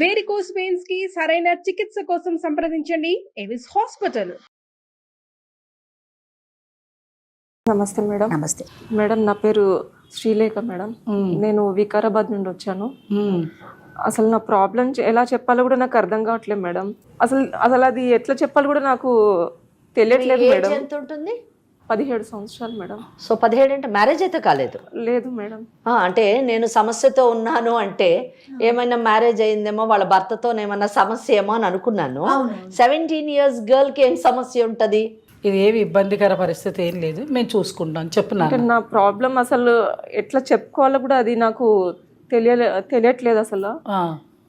Varicose veins కి సరైన చికిత్స కోసం సంప్రదించండి ఎవిస్ హాస్పిటల్. నమస్తే మేడం. నమస్తే మేడం, నా పేరు శ్రీలేఖ మేడం. నేను వికారాబాద్ నుండి వచ్చాను. అసలు నా ప్రాబ్లం ఎలా చెప్పాలో కూడా నాకు అర్థం కావట్లేదు మేడం. అసలు అది ఎట్లా చెప్పాలో కూడా నాకు తెలియట్లేదు మేడం. ఎంత ఉంటుంది? 17 సంవత్సరాలు మేడం. సో 17 అంటే మ్యారేజ్ అయితే కాలేదు? లేదు మేడం. అంటే నేను సమస్యతో ఉన్నాను అంటే ఏమైనా మ్యారేజ్ అయిందేమో, వాళ్ళ భర్తతో ఏమన్నా సమస్య ఏమో అని అనుకున్నాను. 17 years గర్ల్కి ఏం సమస్య ఉంటుంది? ఇది ఏమి ఇబ్బందికర పరిస్థితి ఏం లేదు, మేము చూసుకుంటాం. చెప్పున్నాను. నా ప్రాబ్లం అసలు ఎట్లా చెప్పుకోవాలో కూడా అది నాకు తెలియట్లేదు అసలు.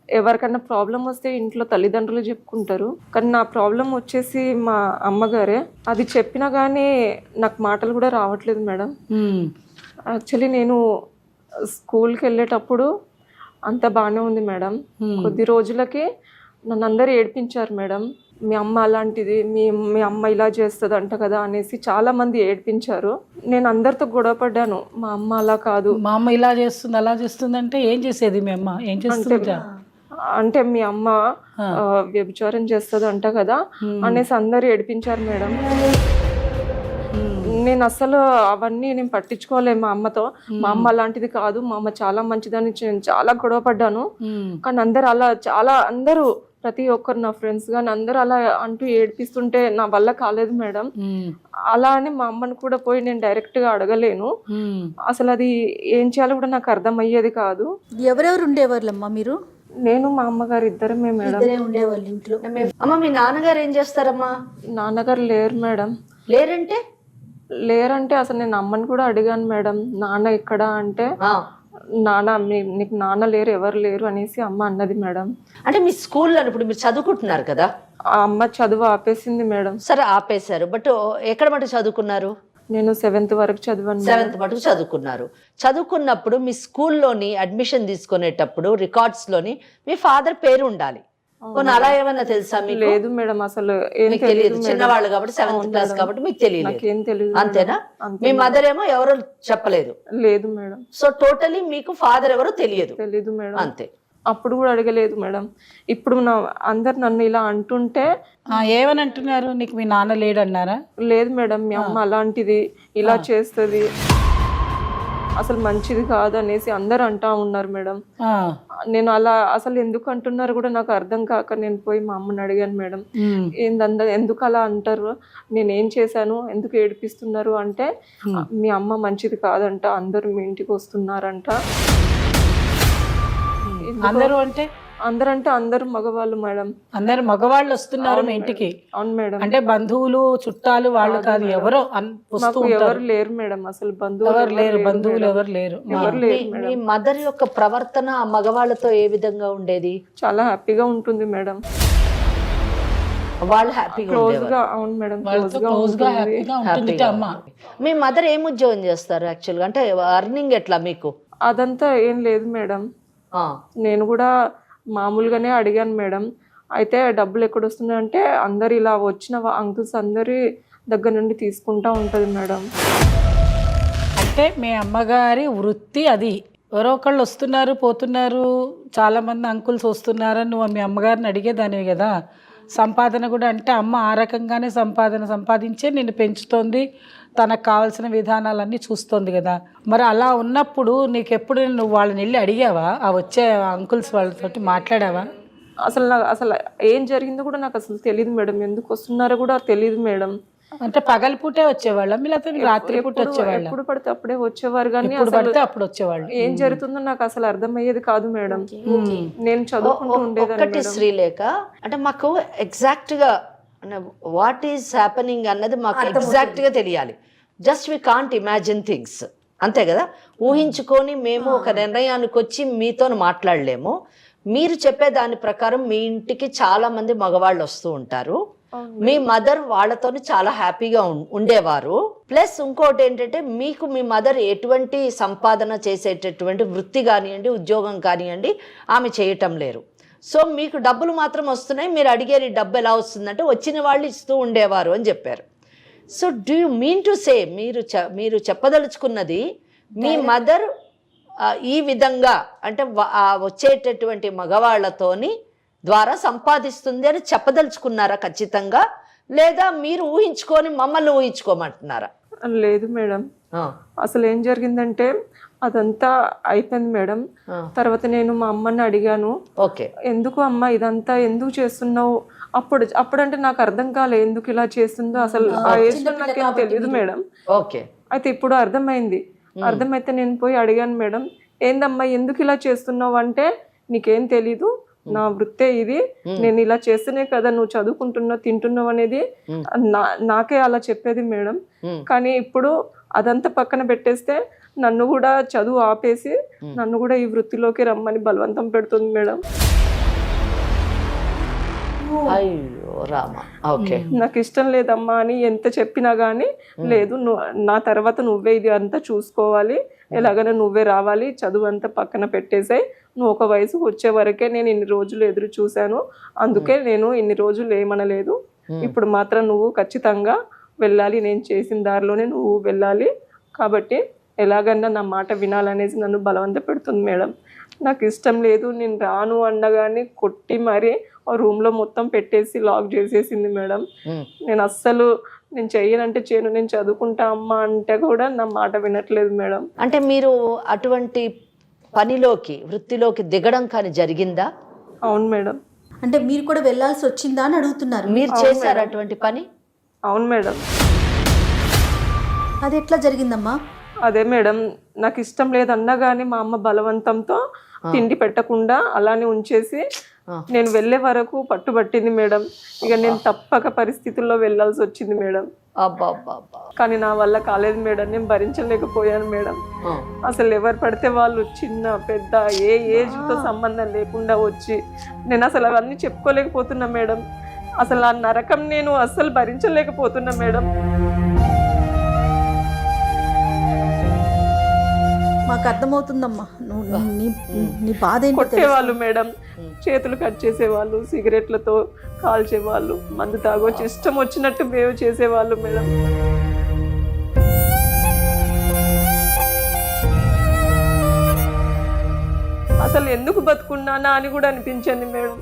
ఎవరికన్నా ప్రాబ్లం వస్తే ఇంట్లో తల్లిదండ్రులు చెప్పుకుంటారు, కానీ నా ప్రాబ్లం వచ్చేసి మా అమ్మగారే. అది చెప్పినా కానీ నాకు మాటలు కూడా రావట్లేదు మేడం. యాక్చువల్లీ నేను స్కూల్కి వెళ్ళేటప్పుడు అంత బాగానే ఉంది మేడం. కొద్ది రోజులకి నన్ను అందరూ ఏడిపించారు మేడం. మీ అమ్మ అలాంటిది, మీ అమ్మ ఇలా చేస్తుంది అంట కదా అనేసి చాలా మంది ఏడిపించారు. నేను అందరితో గొడవ పడ్డాను. మా అమ్మ అలా కాదు, మా అమ్మ ఇలా చేస్తుంది అలా చేస్తుంది అంటే ఏం చేసేది మీ అమ్మ? ఏం చేస్తుంది అంటే మీ అమ్మ వ్యభిచారం చేస్తుంది అంట కదా అనేసి అందరు ఏడిపించారు మేడం. నేను అసలు అవన్నీ నేను పట్టించుకోలేదు మా అమ్మతో. మా అమ్మ అలాంటిది కాదు, మా అమ్మ చాలా మంచిదని నేను చాలా గొడవ పడ్డాను. కానీ అందరూ ప్రతి ఒక్కరు నా ఫ్రెండ్స్ కానీ అందరూ అలా అంటూ ఏడిపిస్తుంటే నా వల్ల కాలేదు మేడం. అలా అని మా అమ్మని కూడా పోయి నేను డైరెక్ట్ గా అడగలేను. అసలు అది ఏం చేయాలో కూడా నాకు అర్థం అయ్యేది కాదు. ఎవరెవరు ఉండేవాళ్ళమ్మా మీరు? నేను మా అమ్మగారు ఇద్దరమే మేడం. ఉండేవాళ్ళు ఇంట్లో. అమ్మ, మీ నాన్నగారు ఏం చేస్తారమ్మా? నాన్నగారు లేరు మేడం. లేరంటే అసలు నేను అమ్మని కూడా అడిగాను మేడం, నాన్న ఎక్కడ అంటే నాన్న నీకు నాన్న లేరు, ఎవరు లేరు అనేసి అమ్మ అన్నది మేడం. అంటే మీ స్కూల్లో ఇప్పుడు మీరు చదువుకుంటున్నారు కదా, ఆ అమ్మ చదువు ఆపేసింది మేడం. సరే ఆపేశారు, బట్ ఎక్కడ మటు చదువుకున్నారు? నేను 7th వరకు చదివాను. 7th మటుకు చదువుకున్నారు. చదువుకున్నప్పుడు మీ స్కూల్లోని అడ్మిషన్ తీసుకునేటప్పుడు రికార్డ్స్ లోని మీ ఫాదర్ పేరు ఉండాలి. అలా ఏమన్నా తెలుసా మీకు? లేదు మేడం, అసలు మీకు తెలియదు. చిన్నవాళ్ళు కాబట్టి 7th క్లాస్ కాబట్టి మీకు తెలియదు. అంతేనా? మీ మదర్ ఏమో ఎవరో చెప్పలేదు? లేదు మేడం. సో టోటలీ మీకు ఫాదర్ ఎవరో తెలియదు మేడం. అంతే. అప్పుడు కూడా అడగలేదు మేడం. ఇప్పుడు అందరు నన్ను ఇలా అంటుంటే ఏమని అంటున్నారు? నీకు మీ నాన్న లేడు అన్నారా? లేదు మేడం, మీ అమ్మ అలాంటిది, ఇలా చేస్తుంది, అసలు మంచిది కాదు అనేసి అందరు అంటా ఉన్నారు మేడం. నేను అలా అసలు ఎందుకు అంటున్నారు కూడా నాకు అర్థం కాక నేను పోయి మా అమ్మని అడిగాను మేడం. ఎందుకు అలా అంటారు, నేనేం చేశాను, ఎందుకు ఏడిపిస్తున్నారు అంటే మీ అమ్మ మంచిది కాదంట, అందరూ మీ ఇంటికి వస్తున్నారంట. అందరు మగవాళ్ళు మేడం. అందరు మగవాళ్ళు వస్తున్నారు మీ ఇంటికి? అవును మేడం. అంటే బంధువులు చుట్టాలు వాళ్ళు కాదు, ఎవరో ఎవరు లేరు మేడం. అసలు బంధువులు ఎవరు లేరు. మీ మదర్ యొక్క ప్రవర్తన మగవాళ్ళతో ఏ విధంగా ఉండేది? చాలా హ్యాపీగా ఉంటుంది మేడం. వాళ్ళు హ్యాపీగా క్లోజ్గా. అవును మేడం, మీ మదర్ ఏం ఉద్యోగం చేస్తారు యాక్చువల్గా? అంటే అర్నింగ్ ఎట్లా మీకు? అదంతా ఏం లేదు మేడం. నేను కూడా మామూలుగానే అడిగాను మేడం. అయితే డబ్బులు ఎక్కడ వస్తున్నాయి అంటే అందరు ఇలా వచ్చిన అంకుల్స్ అందరి దగ్గర నుండి తీసుకుంటా ఉంటది మేడం. అంటే మీ అమ్మగారి వృత్తి అది. ఎవరో ఒకళ్ళు వస్తున్నారు పోతున్నారు, చాలా మంది అంకుల్స్ వస్తున్నారని నువ్వు మీ అమ్మగారిని అడిగేదానివి కదా. సంపాదన కూడా అంటే అమ్మ ఆ రకంగానే సంపాదించే నిన్ను పెంచుతోంది, తనకు కావాల్సిన విధానాలన్నీ చూస్తుంది కదా. మరి అలా ఉన్నప్పుడు నీకెప్పుడు నువ్వు వాళ్ళని వెళ్ళి అడిగావా? ఆ వచ్చే అంకుల్స్ వాళ్ళతో మాట్లాడావా? అసలు ఏం జరిగిందో కూడా నాకు అసలు తెలియదు మేడం. ఎందుకు వస్తున్నారో కూడా తెలియదు మేడం. అంటే పగలపూటే వచ్చేవాళ్ళ, లేకపోతే రాత్రి పూట వచ్చేవాళ్ళ? ఎప్పుడు పడితే అప్పుడే వచ్చేవారు, కానీ అప్పుడు వచ్చేవాళ్ళు. ఏం జరుగుతుందో నాకు అసలు అర్థమయ్యేది కాదు మేడం. నేను చదువుకుంటూ ఉండేదాన్ని. శ్రీలేఖ, అంటే మాకు ఎగ్జాక్ట్ గా వాట్ ఈస్ హ్యాపెనింగ్ అన్నది మాకు ఎగ్జాక్ట్ గా తెలియాలి. Just we can't imagine things, అంతే కదా. ఊహించుకొని మేము ఒక నిర్ణయానికి వచ్చి మీతో మాట్లాడలేము. మీరు చెప్పే దాని ప్రకారం మీ ఇంటికి చాలా మంది మగవాళ్ళు వస్తూ ఉంటారు. మీ మదర్ వాళ్ళతో చాలా హ్యాపీగా ఉండేవారు. ప్లస్ ఇంకోటి ఏంటంటే మీకు మీ మదర్ ఎటువంటి సంపాదన చేసేటటువంటి వృత్తి కానివ్వండి, ఉద్యోగం కానివ్వండి ఆమె చేయటం లేరు. సో మీకు డబ్బులు మాత్రం వస్తున్నాయి, మీరు అడిగేది డబ్బు ఎలా వస్తుందంటే వచ్చిన వాళ్ళు ఇస్తూ ఉండేవారు అని చెప్పారు. So do you mean to say మీరు చెప్పదలుచుకున్నది మీ మదర్ ఈ విధంగా అంటే వచ్చేటటువంటి మగవాళ్లతోని ద్వారా సంపాదిస్తుంది అని చెప్పదలుచుకున్నారా ఖచ్చితంగా, లేదా మీరు ఊహించుకొని మమ్మల్ని ఊహించుకోమంటున్నారా? లేదు మేడం, అసలు ఏం జరిగిందంటే అదంతా అయిపోయింది మేడం. తర్వాత నేను మా అమ్మని అడిగాను, ఓకే ఎందుకు అమ్మ ఇదంతా ఎందుకు చేస్తున్నావు? అప్పుడంటే నాకు అర్థం కాలే ఎందుకు ఇలా చేస్తుందో, అసలు ఆ ఏజ్లో నాకేం తెలియదు మేడం. ఓకే అయితే ఇప్పుడు అర్థమైంది. అర్థమైతే నేను పోయి అడిగాను, మేడం ఏందమ్మా ఎందుకు ఇలా చేస్తున్నావు అంటే, నీకేం తెలీదు, నా వృత్తే ఇది, నేను ఇలా చేస్తేనే కదా నువ్వు చదువుకుంటున్నావు తింటున్నావు అనేది నాకే అలా చెప్పేది మేడం. కానీ ఇప్పుడు అదంతా పక్కన పెట్టేస్తే నన్ను కూడా చదువు ఆపేసి నన్ను కూడా ఈ వృత్తిలోకి రమ్మని బలవంతం పెడుతుంది మేడం. అయ్యో రామా, ఓకే నాకు ఇష్టం లేదమ్మా అని ఎంత చెప్పినా గానీ లేదు, నా తర్వాత నువ్వే ఇది అంతా చూసుకోవాలి, ఎలాగైనా నువ్వే రావాలి, చదువు అంతా పక్కన పెట్టేసాయి, నువ్వు ఒక వయసుకు వచ్చే వరకే నేను ఇన్ని రోజులు ఎదురు చూశాను, అందుకే నేను ఇన్ని రోజులు ఏమనలేదు, ఇప్పుడు మాత్రం నువ్వు ఖచ్చితంగా వెళ్ళాలి, నేను చేసిన దారిలోనే నువ్వు వెళ్ళాలి, కాబట్టి ఎలాగన్నా నా మాట వినాలనేసి నన్ను బలవంత పెడుతుంది మేడం. నాకు ఇష్టం లేదు, నేను రాను అనగానే కొట్టి మరీ ఆ రూమ్లో మొత్తం పెట్టేసి లాక్ చేసేసింది మేడం. నేను అస్సలు నేను చెయ్యనంటే చేయను, నేను చదువుకుంటా అమ్మా అంటే కూడా నా మాట వినట్లేదు మేడం. అంటే మీరు అటువంటి పనిలోకి వృత్తిలోకి దిగడం కానీ జరిగిందా? అవును మేడం. అంటే మీరు కూడా వెళ్ళాల్సి వచ్చిందా అని అడుగుతున్నారు. మీరు చేశారు అటువంటి పని? అవును మేడం. అది ఎట్లా జరిగిందమ్మా? అదే మేడం, నాకు ఇష్టం లేదన్నా కానీ మా అమ్మ బలవంతంతో తిండి పెట్టకుండా అలానే ఉంచేసి నేను వెళ్ళే వరకు పట్టుబట్టింది మేడం. ఇక నేను తప్పక పరిస్థితుల్లో వెళ్ళాల్సి వచ్చింది మేడం. కానీ నా వల్ల కాలేదు మేడం, నేను భరించలేకపోయాను మేడం. అసలు ఎవరు పడితే వాళ్ళు చిన్న పెద్ద ఏ ఏజ్తో సంబంధం లేకుండా వచ్చి నేను అసలు అవన్నీ చెప్పుకోలేకపోతున్నా మేడం. అసలు ఆ నరకం నేను అస్సలు భరించలేకపోతున్నా మేడం. మాకు అర్థమవుతుందమ్మా నీ బాధ. కొట్టేవాళ్ళు మేడం, చేతులు కట్ చేసేవాళ్ళు, సిగరెట్లతో కాల్చేవాళ్ళు, మందు తాగొచ్చి ఇష్టం వచ్చినట్టు బిహేవ్ చేసేవాళ్ళు మేడం. అసలు ఎందుకు బతుకున్నానా అని కూడా అనిపించింది మేడం.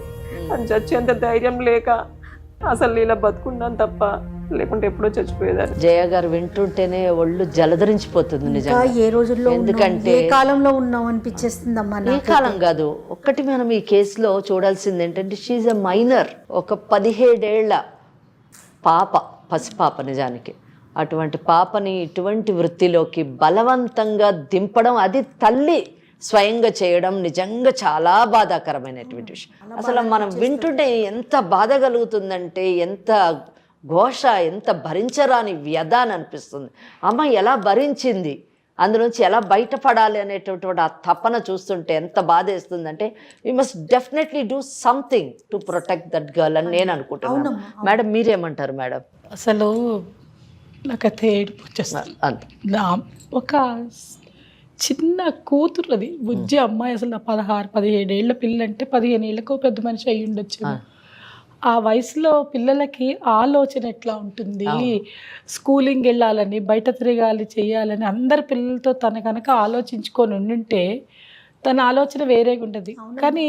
అని చచ్చేంత ధైర్యం లేక అసలు ఇలా బతుకున్నాను తప్ప, లేకుంటే ఎప్పుడో చచ్చిపోయేదాన్ని. జయ గారు వింటుంటేనే ఒళ్ళు జలధరించిపోతుంది నిజంగా. ఏ రోజుల్లో ఎందుకంటే ఏ కాలంలో ఉన్నాం అనిపించేస్తుందమ్మా. ఈ కాలం కాదు, ఒక్కటి మనం ఈ కేసులో చూడాల్సింది ఏంటంటే షీఈ్ ఎ మైనర్, ఒక 17 ఏళ్ల పాప, పసిపాప నిజానికి. అటువంటి పాపని ఇటువంటి వృత్తిలోకి బలవంతంగా దింపడం, అది తల్లి స్వయంగా చేయడం నిజంగా చాలా బాధాకరమైనటువంటి విషయం. అసలు మనం వింటుంటే ఎంత బాధ కలుగుతుందంటే, ఎంత ఘోష, ఎంత భరించరాని వ్యధ అని అనిపిస్తుంది. అమ్మ ఎలా భరించింది, అందులోంచి ఎలా బయటపడాలి అనేటటువంటి ఆ తపన చూస్తుంటే ఎంత బాధ వేస్తుందంటే, we must definitely do something to protect that girl అని నేను అనుకుంటున్నాను. మేడం మీరేమంటారు మేడం? అసలు నాకైతే ఏడుపు వచ్చేస్తుంది. ఒక చిన్న కూతురు, అది బుజ్జి అమ్మాయి, అసలు 16-17 ఏళ్ల పిల్లంటే 15 ఏళ్ళకో పెద్ద మనిషి అయ్యి ఉండొచ్చు. ఆ వయసులో పిల్లలకి ఆలోచన ఎట్లా ఉంటుంది, స్కూలింగ్ వెళ్ళాలని, బయట తిరగాలి, చేయాలని అందరి పిల్లలతో తన కనుక ఆలోచించుకొని ఉండుంటే తన ఆలోచన వేరేగా ఉంటుంది. కానీ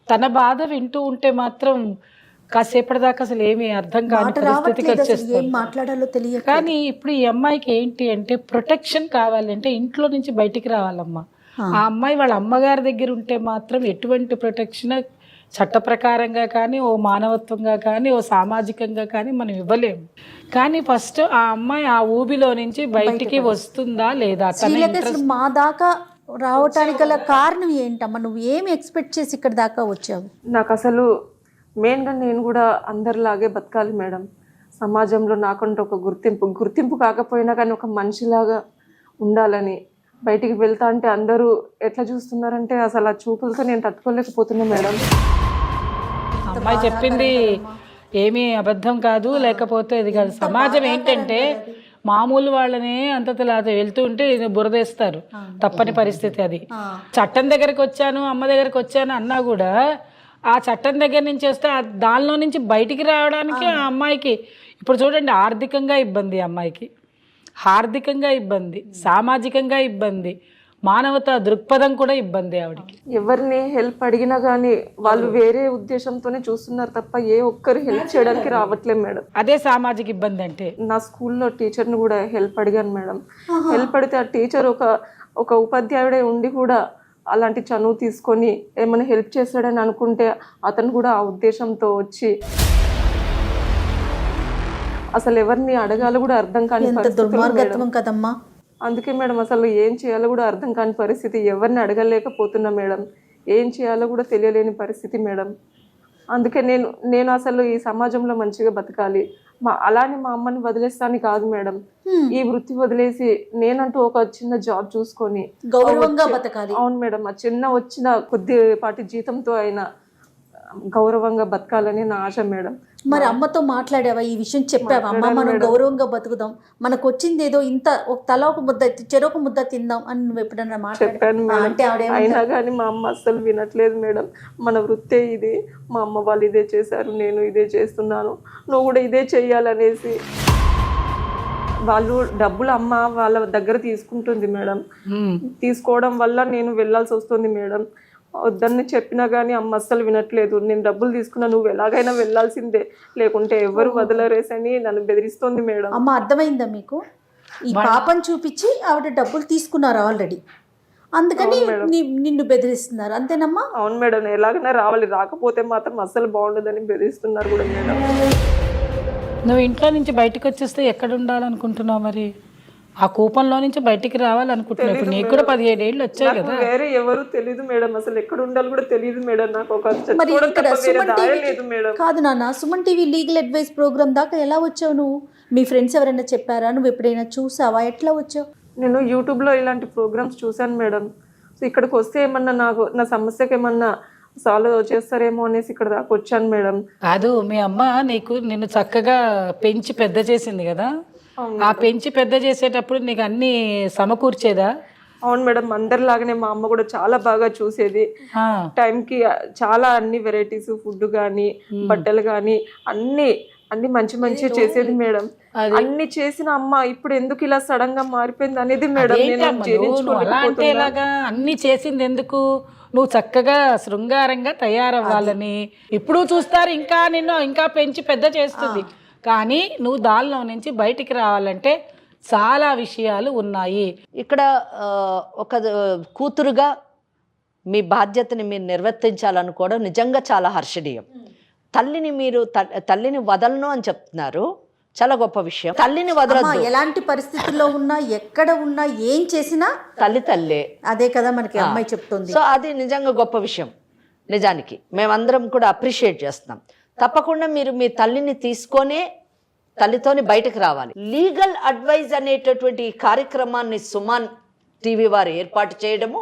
తన బాధ వింటూ ఉంటే మాత్రం కాసేపటి దాకా అసలు ఏమీ అర్థం కాని పరిస్థితికి వచ్చేస్తుంది. కానీ ఇప్పుడు ఈ అమ్మాయికి ఏంటి అంటే ప్రొటెక్షన్ కావాలంటే ఇంట్లో నుంచి బయటికి రావాలమ్మా. ఆ అమ్మాయి వాళ్ళ అమ్మగారి దగ్గర ఉంటే మాత్రం ఎటువంటి ప్రొటెక్షన్ చట్ట ప్రకారంగా కానీ, ఓ మానవత్వంగా కానీ, ఓ సామాజికంగా కానీ మనం ఇవ్వలేము. కానీ ఫస్ట్ ఆ అమ్మాయి ఆ ఊబిలో నుంచి బయటికి వస్తుందా లేదా? మా దాకా రావటానికి గల కారణం ఏంటమ్మా? నువ్వు ఏమి ఎక్స్పెక్ట్ చేసి ఇక్కడ దాకా వచ్చావు? నాకు అసలు మెయిన్గా నేను కూడా అందరిలాగే బతకాలి మేడం. సమాజంలో నాకంటూ ఒక గుర్తింపు కాకపోయినా కానీ ఒక మనిషిలాగా ఉండాలని. బయటికి వెళ్తా అంటే అందరూ ఎట్లా చూస్తున్నారంటే అసలు ఆ చూపులతో నేను తట్టుకోలేకపోతున్నా మేడం. అమ్మాయి చెప్పింది ఏమీ అబద్ధం కాదు, లేకపోతే ఇది కాదు. సమాజం ఏంటంటే మామూలు వాళ్ళనే అంతలా వెళ్తూ ఉంటే బురదేస్తారు, తప్పని పరిస్థితి అది. చట్టం దగ్గరకు వచ్చాను, అమ్మ దగ్గరకు వచ్చాను అన్నా కూడా ఆ చట్టం దగ్గర నుంచి వస్తే దానిలో నుంచి బయటికి రావడానికి ఆ అమ్మాయికి ఇప్పుడు చూడండి, ఆర్థికంగా ఇబ్బంది, అమ్మాయికి ఆర్థికంగా ఇబ్బంది, సామాజికంగా ఇబ్బంది, మానవతా దృక్పథం కూడా ఇబ్బంది ఆవిడకి. ఎవరిని హెల్ప్ అడిగినా కానీ వాళ్ళు వేరే ఉద్దేశంతోనే చూస్తున్నారు తప్ప ఏ ఒక్కరు హెల్ప్ చేయడానికి రావట్లేదు మేడం. అదే సామాజిక ఇబ్బంది అంటే. నా స్కూల్లో టీచర్ని కూడా హెల్ప్ అడిగాను మేడం. హెల్ప్ అడిగితే ఆ టీచర్ ఒక ఉపాధ్యాయుడే ఉండి కూడా అలాంటి చనువు తీసుకొని ఏమైనా హెల్ప్ చేస్తాడని అనుకుంటే అతను కూడా ఆ ఉద్దేశంతో వచ్చి అసలు ఎవరిని అడగాలో కూడా అర్థం కాని దుర్మార్గత్వం కదమ్మా. అందుకే మేడం అసలు ఏం చేయాలో కూడా అర్థం కాని పరిస్థితి, ఎవరిని అడగలేకపోతున్నా మేడం, ఏం చేయాలో కూడా తెలియలేని పరిస్థితి మేడం. అందుకే నేను అసలు ఈ సమాజంలో మంచిగా బతకాలి, అలానే మా అమ్మని వదిలేస్తాను కాదు మేడం, ఈ వృత్తి వదిలేసి నేనంటూ ఒక చిన్న జాబ్ చూసుకొని గౌరవంగా బతకాలి. అవును మేడం, ఆ చిన్న వచ్చిన కొద్దిపాటి జీతంతో అయినా గౌరవంగా బతకాలని నా ఆశ మేడం. మరి అమ్మతో మాట్లాడావా, ఈ విషయం చెప్పావా? అమ్మ మనం గౌరవంగా బతుకుదాం, మనకు వచ్చింది ఏదో ఇంత ఒక తల ఒక ముద్ద చెరొక ముద్ద తిందాం అని నువ్వు ఎప్పుడన్నా చెప్పాను అంటే అయినా కానీ మా అమ్మ అస్సలు వినట్లేదు మేడం. మన వృత్తే ఇది, మా అమ్మ వాళ్ళు ఇదే చేశారు, నేను ఇదే చేస్తున్నాను, నువ్వు కూడా ఇదే చెయ్యాలనేసి వాళ్ళు డబ్బులు అమ్మ వాళ్ళ దగ్గర తీసుకుంటుంది మేడం. తీసుకోవడం వల్ల నేను వెళ్ళాల్సి వస్తుంది మేడం. వద్దని చెప్పినా కానీ అమ్మ అస్సలు వినట్లేదు. నేను డబ్బులు తీసుకున్నా, నువ్వు ఎలాగైనా వెళ్ళాల్సిందే, లేకుంటే ఎవరు వదలరేసని నన్ను బెదిరిస్తుంది మేడం. అమ్మ అర్థమైందా మీకు? ఈ పాపను చూపించి ఆవిడ డబ్బులు తీసుకున్నారు ఆల్రెడీ, అందుకని నిన్ను బెదిరిస్తున్నారు, అంతేనమ్మా? అవును మేడం, ఎలాగైనా రావాలి, రాకపోతే మాత్రం అస్సలు బాగుండదని బెదిరిస్తున్నారు కూడా మేడం. నువ్వు ఇంట్లో నుంచి బయటకు వచ్చేస్తే ఎక్కడ ఉండాలనుకుంటున్నావు? మరి ఆ కూపంలో నుంచి బయటికి రావాలనుకుంటున్నావు. ఇప్పుడు నీకు కూడా 17 ఏళ్ళు వచ్చాయి కదా. వేరే ఎవరు తెలియదు మేడం, అసలు ఎక్కడ ఉండాలి కూడా తెలియదు మేడం. నాకు ఒక కాదు నాన్న, Suman TV legal advice programme దాకా ఎలా వచ్చావు నువ్వు? మీ ఫ్రెండ్స్ ఎవరైనా చెప్పారా? నువ్వు ఎప్పుడైనా చూసావా? ఎట్లా వచ్చావు? నేను యూట్యూబ్లో ఇలాంటి ప్రోగ్రామ్స్ చూశాను మేడం. సో ఇక్కడికి వస్తే ఏమన్నా నా సమస్యకి ఏమన్నా సాల్వ్ చేస్తారేమో అనేసి ఇక్కడ దాకా వచ్చాను మేడం. కాదు, మీ అమ్మ నిన్ను చక్కగా పెంచి పెద్ద చేసింది కదా, ఆ పెంచి పెద్ద చేసేటప్పుడు నీకు అన్ని సమకూర్చేదా? అవును మేడం, అందరిలాగానే మా అమ్మ కూడా చాలా బాగా చూసేది. టైంకి చాలా అన్ని వెరైటీస్ ఫుడ్ కానీ బట్టలు కానీ అన్ని మంచి చేసేది మేడం. అన్ని చేసిన అమ్మ ఇప్పుడు ఎందుకు ఇలా సడన్ గా మారిపోయింది అనేది మేడం అంటే ఇలాగా అన్ని చేసింది ఎందుకు? నువ్వు చక్కగా శృంగారంగా తయారవ్వాలని ఇప్పుడు చూస్తారు, ఇంకా నిన్ను ఇంకా పెంచి పెద్ద చేస్తుంది. కానీ నువ్వు దానిలో నుంచి బయటికి రావాలంటే చాలా విషయాలు ఉన్నాయి. ఇక్కడ ఒక కూతురుగా మీ బాధ్యతని మీరు నిర్వర్తించాలనుకోవడం నిజంగా చాలా హర్షణీయం. తల్లిని వదలను అని చెప్తున్నారు, చాలా గొప్ప విషయం. తల్లిని వదలొద్దు, ఎలాంటి పరిస్థితుల్లో ఉన్నా ఎక్కడ ఉన్నా ఏం చేసినా తల్లే. అదే కదా మనకి అమ్మాయి చెప్తుంది. సో అది నిజంగా గొప్ప విషయం. నిజానికి మేమందరం కూడా అప్రిషియేట్ చేస్తున్నాం. తప్పకుండా మీరు మీ తల్లిని తీసుకొనే తల్లితోని బయటకు రావాలి. లీగల్ అడ్వైజ్ అనేటటువంటి ఈ కార్యక్రమాన్ని సుమన్ టీవీ వారు ఏర్పాటు చేయడము,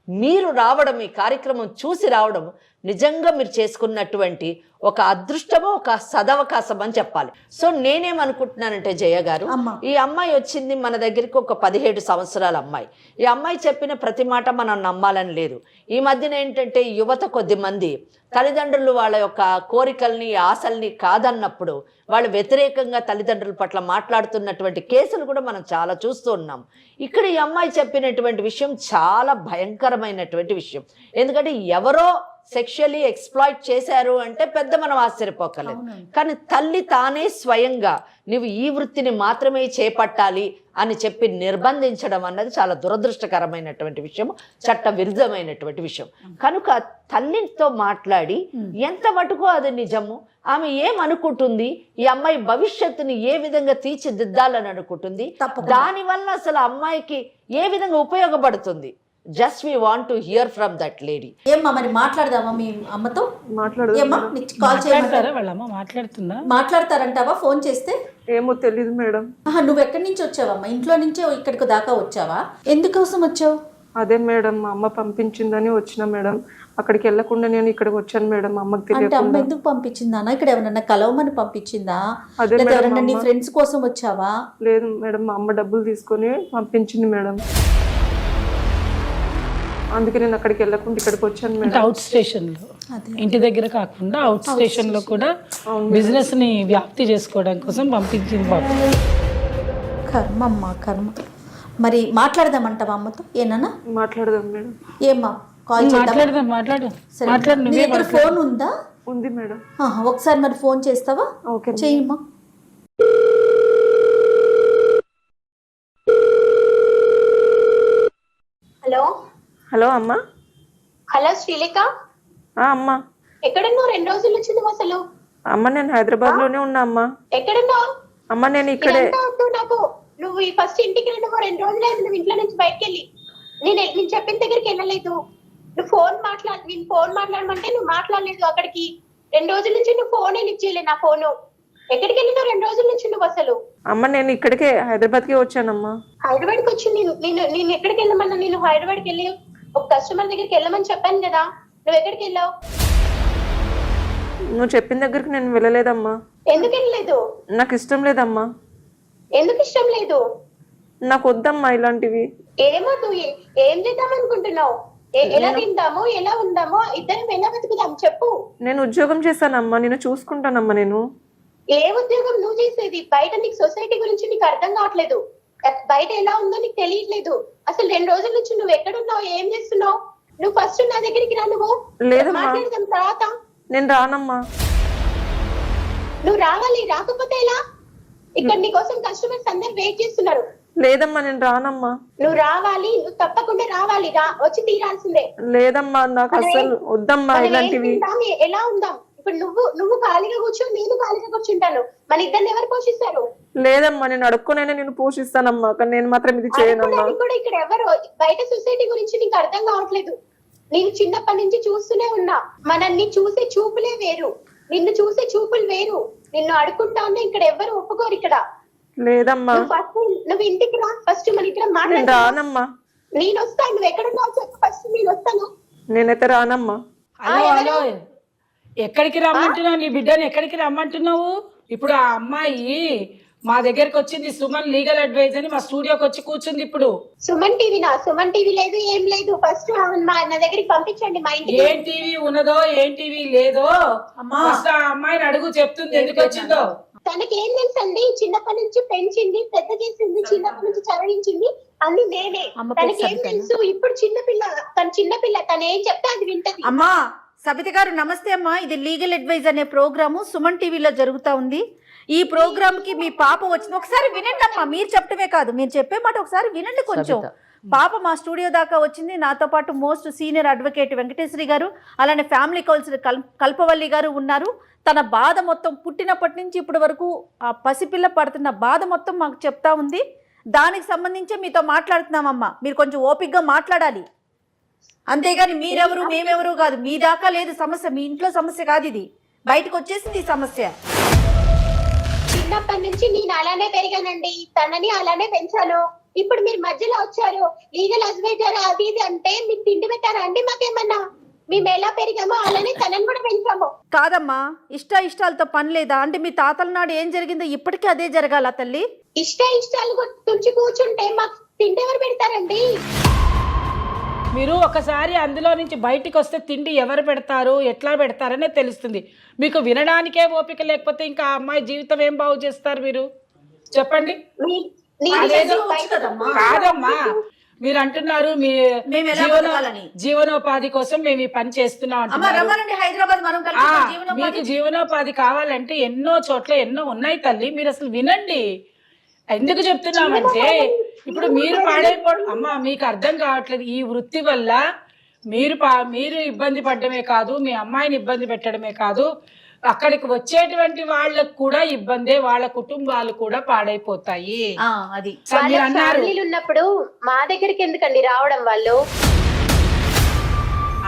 మీరు రావడం, ఈ కార్యక్రమం చూసి రావడం నిజంగా మీరు చేసుకున్నటువంటి ఒక అదృష్టమో ఒక సదవకాశం అని చెప్పాలి. సో నేనేమనుకుంటున్నానంటే జయ గారు, ఈ అమ్మాయి వచ్చింది మన దగ్గరికి ఒక 17 సంవత్సరాల అమ్మాయి. ఈ అమ్మాయి చెప్పిన ప్రతి మాట మనం నమ్మాలని లేదు. ఈ మధ్యన ఏంటంటే యువత కొద్ది మంది తల్లిదండ్రులు వాళ్ళ యొక్క కోరికల్ని ఆశల్ని కాదన్నప్పుడు వాళ్ళు వ్యతిరేకంగా తల్లిదండ్రుల పట్ల మాట్లాడుతున్నటువంటి కేసులు కూడా మనం చాలా చూస్తూ ఉన్నాం. ఇక్కడ ఈ అమ్మాయి చెప్పినటువంటి విషయం చాలా భయంకరమైనటువంటి విషయం. ఎందుకంటే ఎవరో సెక్షువల్లీ ఎక్స్ప్లాయిట్ చేశారు అంటే పెద్ద మనం ఆశ్చర్యపోకలేదు. కానీ తల్లి తానే స్వయంగా నువ్వు ఈ వృత్తిని మాత్రమే చేపట్టాలి అని చెప్పి నిర్బంధించడం అన్నది చాలా దురదృష్టకరమైనటువంటి విషయం, చట్ట విరుద్ధమైనటువంటి విషయం. కనుక తల్లితో మాట్లాడి ఎంత మటుకు అది నిజము, ఆమె ఏమనుకుంటుంది, ఈ అమ్మాయి భవిష్యత్తుని ఏ విధంగా తీర్చిదిద్దాలని అనుకుంటుంది, దానివల్ల అసలు అమ్మాయికి ఏ విధంగా ఉపయోగపడుతుంది, just we want to hear from that lady. ఏమ్మా మరి మాట్లాడదామా మీ అమ్మతో? మాట్లాడతారంటావా ఫోన్ చేస్తే? ఏమో తెలీదు మేడం. నువ్వు ఎక్కడి నుంచి వచ్చావమ్మా? ఇంట్లో నుంచే ఇక్కడికి దాకా వచ్చావా? ఎందుకోసం వచ్చావు? అదే మేడం, మా అమ్మ పంపించిందని వచ్చిన మేడం. అక్కడికి వెళ్ళకుండా నేను ఇక్కడికి వచ్చాను మేడం. అమ్మకి తెలియదు. అమ్మ ఎందుకు పంపించిందా? ఇక్కడ ఎవరన్నా కలవమని పంపించిందా? ఎవరన్నా నీ ఫ్రెండ్స్ కోసం వచ్చావా? లేదు మేడం, మా అమ్మ డబ్బులు తీసుకొని పంపించింది మేడం. అందుకే నేను అక్కడికి వెళ్ళకుండా ఇక్కడికి వచ్చాను మేడం. అవుట్ స్టేషన్ లో, ఇంటి దగ్గర కాకుండా అవుట్ స్టేషన్ లో కూడా బిజినెస్ ని వ్యాప్తి చేసుకోవడం కోసం పంపించింది. కర్మ అమ్మా కర్మ. మరి మాట్లాడదామంటావా అమ్మతో ఏనన్నా? మాట్లాడదాం మేడం. ఏమ్మా కాల్ చేద్దాం. మాట్లాడు సరే. మాట్లాడు నీ నువ్వే దగ్గర ఫోన్ ఉందా? ఉంది మేడం. ఒకసారి మరి ఫోన్ చేస్తావా? ఓకే చెయ్యమ్మా. హలో హలో అమ్మా. హలో శ్రీలేఖ, అమ్మా. ఎక్కడున్నావు? 2 రోజుల నుంచి నువ్వు అసలు. అమ్మ నేను హైదరాబాద్ లోనే ఉన్నా అమ్మా. ఎక్కడున్నావు? అమ్మ నేను ఇక్కడే. నాకు నువ్వు ఈ ఫస్ట్ ఇంటికి వెళ్ళి 2 రోజులైంది నువ్వు ఇంట్లో నుంచి బయటకు వెళ్ళి. నేను చెప్పిన దగ్గరికి వెళ్ళలేదు. నువ్వు నేను ఫోన్ మాట్లాడమంటే నువ్వు మాట్లాడలేదు. అక్కడికి 2 రోజుల నుంచి నువ్వు ఫోనే లిఫ్ట్ చేయలేదు. నా ఫోను ఎక్కడికి వెళ్ళినావు 2 రోజుల నుంచి నువ్వు అసలు? అమ్మ నేను ఇక్కడికే హైదరాబాద్ కి వచ్చానమ్మా. హైదరాబాద్ కి వచ్చి నేను ఎక్కడికి వెళ్ళమన్నా? నేను హైదరాబాద్ కి వెళ్ళి ఒక కస్టమర్ దగ్గరికి వెళ్ళమని చెప్పాను కదా, నువ్వు ఎక్కడికి వెళ్ళావు? నువ్వు చెప్పిన దగ్గరికి నేను వెళ్ళలేదమ్మా. ఎందుకు వెళ్ళలేదు? నాకు ఇష్టం లేదమ్మా. ఎందుకు ఇష్టం లేదు? నాకు వద్దమ్మా ఇలాంటివి. ఏమో నువ్వు ఏం చేద్దాం అనుకుంటున్నావు? ఎలా తిందాము, ఎలా ఉందామో, ఇద్దరం ఎలా బతుకుదాం చెప్పు. నేను ఉద్యోగం చేస్తానమ్మా, నేను చూసుకుంటానమ్మా. నేను ఏ ఉద్యోగం నువ్వు చేసేది? బయట నీకు సొసైటీ గురించి నీకు అర్థం కావట్లేదు. బయట ఎలా ఉందో నీకు తెలియట్లేదు. అసలు 2 రోజుల నుంచి నువ్వు ఎక్కడున్నావు, ఏం చేస్తున్నావు? నువ్వు ఫస్ట్ నా దగ్గరికి రా. నువ్వు లేదమ్మా. మాట్లాడదాం తర్వాత. నేను రానమ్మా. నువ్వు రావాలి. రాకపోతే ఎలా? ఇక్కడ నీ కోసం కస్టమర్స్ అందరు వెయిట్ చేస్తున్నారు. లేదమ్మా నేను రానమ్మా. నువ్వు రావాలి, నువ్వు తప్పకుండా రావాలి. వచ్చి తీరాల్సిందే. లేదమ్మా నాకు అసలు వద్దమ్మా ఇలాంటివి. ఎలా ఉందాం ఇప్పుడు? నువ్వు ఖాళీగా కూర్చో, నేను ఖాళీగా కూర్చుంటాను. మన ఇద్దరిని ఎవరు పోషిస్తారు? లేదమ్మా నేను అడుక్కునైనా నేను పోషిస్తానమ్మా, కానీ నేను మాత్రం ఇది చేయనమ్మా. కూడా ఇక్కడ ఎవరు బయట సొసైటీ గురించి నీకు అర్థం కావట్లేదు. నేను చిన్నప్పటి నుంచి చూస్తూనే ఉన్నా. మనల్ని చూసే చూపులే వేరు, నిన్ను చూసే చూపులు వేరు. నిన్ను అడుకుంటా ఉన్నా ఇక్కడ ఎవరు ఒప్పుకోరు. ఇక్కడ లేదమ్మా. నువ్వు ఇంటికి రా ఫస్ట్, మన ఇక్కడ నేను రానమ్మా. నేను వస్తాను. నువ్వు ఎక్కడున్నావు చెప్పు ఫస్ట్, నేను వస్తాను. నేనైతే రానమ్మా. హలో ఎక్కడికి రమ్మంటున్నావు? నీ బిడ్డని ఎక్కడికి రమ్మంటున్నావు? ఇప్పుడు ఆ అమ్మాయి మా దగ్గరకు వచ్చింది, సుమన్ లీగల్ అడ్వైజ్ అని మా స్టూడియోకి వచ్చి కూర్చుంది. ఇప్పుడు సుమన్ టీవీ లేదు, ఏం లేదు. ఫస్ట్ నా దగ్గరికి పంపించండి మా ఇంటికి. ఏం టీవీ ఉన్నదో ఏం టీవీ లేదో ఫస్ట్ ఆ అమ్మాయిని అడుగు, చెప్తుంది ఎందుకు వచ్చిందో. తనకి ఏం తెలుసండి? చిన్నప్పటి నుంచి పెంచింది, పెద్ద చేసింది, చిన్నప్పటి నుంచి చదివించింది అన్ని నేనే. తనకి ఏం తెలుసు? ఇప్పుడు చిన్నపిల్ల తను ఏం చెప్తే అది వింటది. అమ్మా సబిత గారు నమస్తే అమ్మా. ఇది లీగల్ అడ్వైజ్ అనే ప్రోగ్రాము సుమన్ టీవీలో జరుగుతా ఉంది. ఈ ప్రోగ్రామ్ కి మీ పాప వచ్చింది, ఒకసారి వినండి అమ్మా. మీరు చెప్పడమే కాదు, మీరు చెప్పే మాట ఒకసారి వినండి కొంచెం. పాప మా స్టూడియో దాకా వచ్చింది. నాతో పాటు మోస్ట్ సీనియర్ అడ్వకేట్ వెంకటేశ్వరి గారు, అలానే ఫ్యామిలీ కౌన్సిలర్ కల్పవల్లి గారు ఉన్నారు. తన బాధ మొత్తం పుట్టినప్పటి నుంచి ఇప్పటి వరకు ఆ పసిపిల్ల పడుతున్న బాధ మొత్తం మాకు చెప్తా ఉంది. దానికి సంబంధించి మీతో మాట్లాడుతున్నామమ్మా. మీరు కొంచెం ఓపికగా మాట్లాడాలి, అంతేగాని మీరెవరు మేమెవరు కాదు. మీ దాకా లేదు సమస్య, మీ ఇంట్లో సమస్య కాదు, ఇది బయటకు వచ్చేసింది ఈ సమస్య. చిన్నప్పటి నుంచి నేను అలానే పెరిగానండి, తనని అలానే పెంచాను. ఇప్పుడు మీరు మధ్యలో వచ్చారు లీగల్ అడ్వైజర్ అది ఇది అంటే మీకు తిండి పెట్టారా అండి? మాకేమన్నా మేము ఎలా పెరిగామో అలానే తనని కూడా పెంచాము. కాదమ్మా, ఇష్టాలతో పని లేదా? అంటే మీ తాతల నాడు ఏం జరిగిందో ఇప్పటికీ అదే జరగాల తల్లి? ఇష్టాలు తుంచి కూర్చుంటే మాకు తిండి ఎవరు పెడతారండి? మీరు ఒకసారి అందులో నుంచి బయటికి వస్తే తిండి ఎవరు పెడతారు, ఎట్లా పెడతారనే తెలుస్తుంది. మీకు వినడానికే ఓపిక లేకపోతే ఇంకా ఆ అమ్మాయి జీవితం ఏం బాగు చేస్తారు మీరు చెప్పండి. కాదమ్మా, మీరు అంటున్నారు మీ జీవనోపాధి కోసం మేము ఈ పని చేస్తున్నాం అంటున్నారు. మీకు జీవనోపాధి కావాలంటే ఎన్నో చోట్ల ఎన్నో ఉన్నాయి తల్లి, మీరు అసలు వినండి. ఎందుకు చెప్తున్నామంటే ఇప్పుడు మీరు అమ్మా మీకు అర్థం కావట్లేదు. ఈ వృత్తి వల్ల మీరు ఇబ్బంది పడడమే కాదు, మీ అమ్మాయిని ఇబ్బంది పెట్టడమే కాదు, అక్కడికి వచ్చేటువంటి వాళ్ళకు కూడా ఇబ్బందే, వాళ్ళ కుటుంబాలు కూడా పాడైపోతాయి. అది ఉన్నప్పుడు మా దగ్గరికి ఎందుకండి రావడం? వాళ్ళు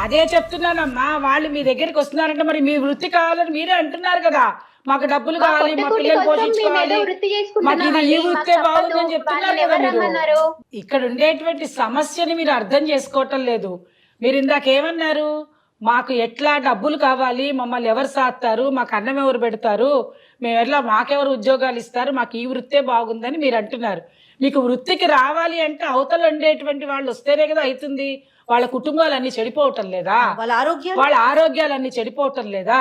అదే చెప్తున్నానమ్మా. వాళ్ళు మీ దగ్గరికి వస్తున్నారంటే మరి మీ వృత్తి కావాలని మీరే అంటున్నారు కదా. మాకు డబ్బులు కావాలి, మా పిల్లలు పోషించుకోవాలి, మాకు ఇది ఈ వృత్తే బాగుందని చెప్తున్నారు కదా మీరు. ఇక్కడ ఉండేటువంటి సమస్యని మీరు అర్థం చేసుకోవటం లేదు. మీరు ఇందాకేమన్నారు? మాకు ఎట్లా డబ్బులు కావాలి, మమ్మల్ని ఎవరు సాస్తారు, మాకు అన్నం ఎవరు పెడతారు, మేము ఎట్లా మాకెవరు ఉద్యోగాలు ఇస్తారు, మాకు ఈ వృత్తే బాగుందని మీరు అంటున్నారు. మీకు వృత్తికి రావాలి అంటే అవతల ఉండేటువంటి వాళ్ళు వస్తేనే కదా అవుతుంది. వాళ్ళ కుటుంబాలన్నీ చెడిపోవటం లేదా? వాళ్ళ ఆరోగ్యాలన్నీ చెడిపోవటం లేదా?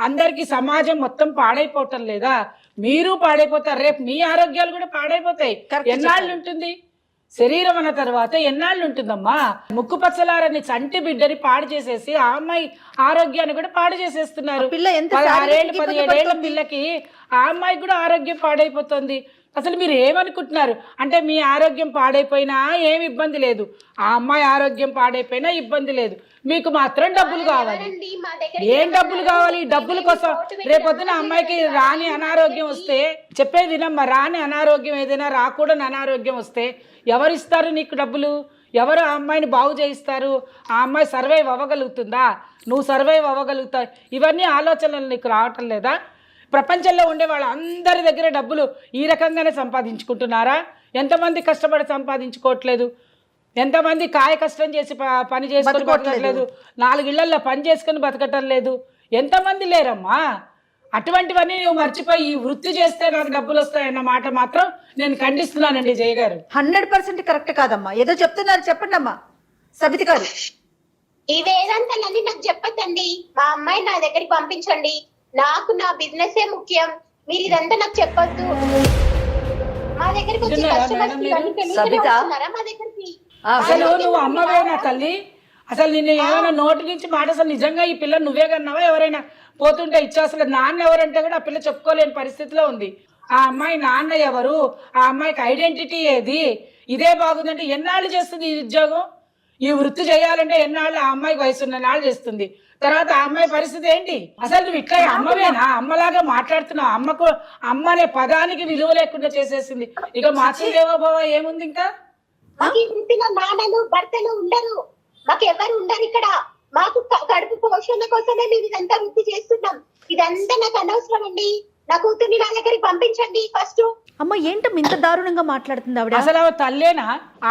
అందరికి సమాజం మొత్తం పాడైపోవటం లేదా? మీరు పాడైపోతారు, రేపు మీ ఆరోగ్యాలు కూడా పాడైపోతాయి. ఎన్నాళ్ళు ఉంటుంది? శరీరం అన్న తర్వాత ఎన్నాళ్ళు ఉంటుందమ్మా? ముక్కు పచ్చలారని చంటి బిడ్డని పాడు చేసేసి ఆ అమ్మాయి ఆరోగ్యాన్ని కూడా పాడు చేసేస్తున్నారు. ఆ పిల్ల ఎంత 16 ఏళ్ళు శారీరక 17 ఏళ్ల ఇబ్బంది పిల్లకి ఆ అమ్మాయి కూడా ఆరోగ్యం పాడైపోతుంది. అసలు మీరు ఏమనుకుంటున్నారు? అంటే మీ ఆరోగ్యం పాడైపోయినా ఏమి ఇబ్బంది లేదు, ఆ అమ్మాయి ఆరోగ్యం పాడైపోయినా ఇబ్బంది లేదు, మీకు మాత్రం డబ్బులు కావాలి. ఎవరండి మా దగ్గర ఏం డబ్బులు కావాలి? ఈ డబ్బుల కోసం రేపొద్దున అమ్మాయికి రాని అనారోగ్యం వస్తే, చెప్పేది వినమ్మా, రాని అనారోగ్యం ఏదైనా రాకూడని అనారోగ్యం వస్తే ఎవరిస్తారు నీకు డబ్బులు? ఎవరు ఆ అమ్మాయిని బాగు చేయిస్తారు? ఆ అమ్మాయి సర్వైవ్ అవ్వగలుగుతుందా? నువ్వు సర్వైవ్ అవ్వగలుగుతావు? ఇవన్నీ ఆలోచనలు నీకు రావటం లేదా? ప్రపంచంలో ఉండే వాళ్ళందరి దగ్గర డబ్బులు ఈ రకంగానే సంపాదించుకుంటున్నారా? ఎంతమంది కష్టపడి సంపాదించుకోవట్లేదు? ఎంతమంది కాయ కష్టం చేసి పని చేసుకొని బతకట్లేదు? 4 ఇళ్లల్లో పని చేసుకొని బతకటం లేదు? ఎంతమంది లేరమ్మా? అటువంటివన్నీ నువ్వు మర్చిపోయి ఈ వృత్తి చేస్తే నాకు డబ్బులు వస్తాయన్న మాట మాత్రం నేను ఖండిస్తున్నానండి జయ గారు. 100% కరెక్ట్ కాదమ్మా. ఏదో చెప్తున్నారు, చెప్పండి అమ్మా సబిత గారు. ఈ వేదాంతాలన్నీ నాకు చెప్పొద్దండి. మా అమ్మాయి నా దగ్గరికి పంపించండి. నాకు నా బిజినెస్ ముఖ్యం. మీరు ఇదంతా నాకు చెప్పొద్దు. మా దగ్గరికి వచ్చి విన్నారా కస్టమర్స్ మేడం ఇవన్నీ మీరు? తెలియకుండా సబిత? వస్తున్నారా మా దగ్గరికి? అసలు నువ్వు అమ్మవేనా తల్లి? అసలు నిన్ను ఏమైనా నోటి నుంచి మాట, అసలు నిజంగా ఈ పిల్ల నువ్వే కన్నావా? ఎవరైనా పోతుంటే ఇచ్చా? అసలు నాన్న ఎవరంటే కూడా ఆ పిల్ల చెప్పుకోలేని పరిస్థితిలో ఉంది. ఆ అమ్మాయి నాన్న ఎవరు? ఆ అమ్మాయికి ఐడెంటిటీ ఏది? ఇదే బాగుందంటే ఎన్నాళ్ళు చేస్తుంది ఈ ఉద్యోగం? ఈ వృత్తి చేయాలంటే ఎన్నాళ్ళు? ఆ అమ్మాయికి వయసున్న నాళ్ళు చేస్తుంది. తర్వాత ఆ అమ్మాయి పరిస్థితి ఏంటి? అసలు నువ్వు ఇట్లా అమ్మవేనా? అమ్మలాగా మాట్లాడుతున్నావు. అమ్మకు అమ్మ అనే పదానికి విలువ లేకుండా చేసేసింది. ఇక మాతృదేవోభవ ఏముంది ఇంకా? మాకు ఈ వృత్తిలో నాన్నలు భర్తలు ఉండరు. మాకు ఎవరు ఉండరు ఇక్కడ. మాకు కడుపు పోషణ కోసమే మేము ఇదంతా వృత్తి చేస్తున్నాం. ఇదంతా నాకు అనవసరం అండి. నా కూతుర్ని నా దగ్గరికి పంపించండి ఫస్ట్. అమ్మ ఏంటమ్మా ఇంత దారుణంగా మాట్లాడుతుంది ఆవిడ? అసలు ఆవిడ తల్లేనా?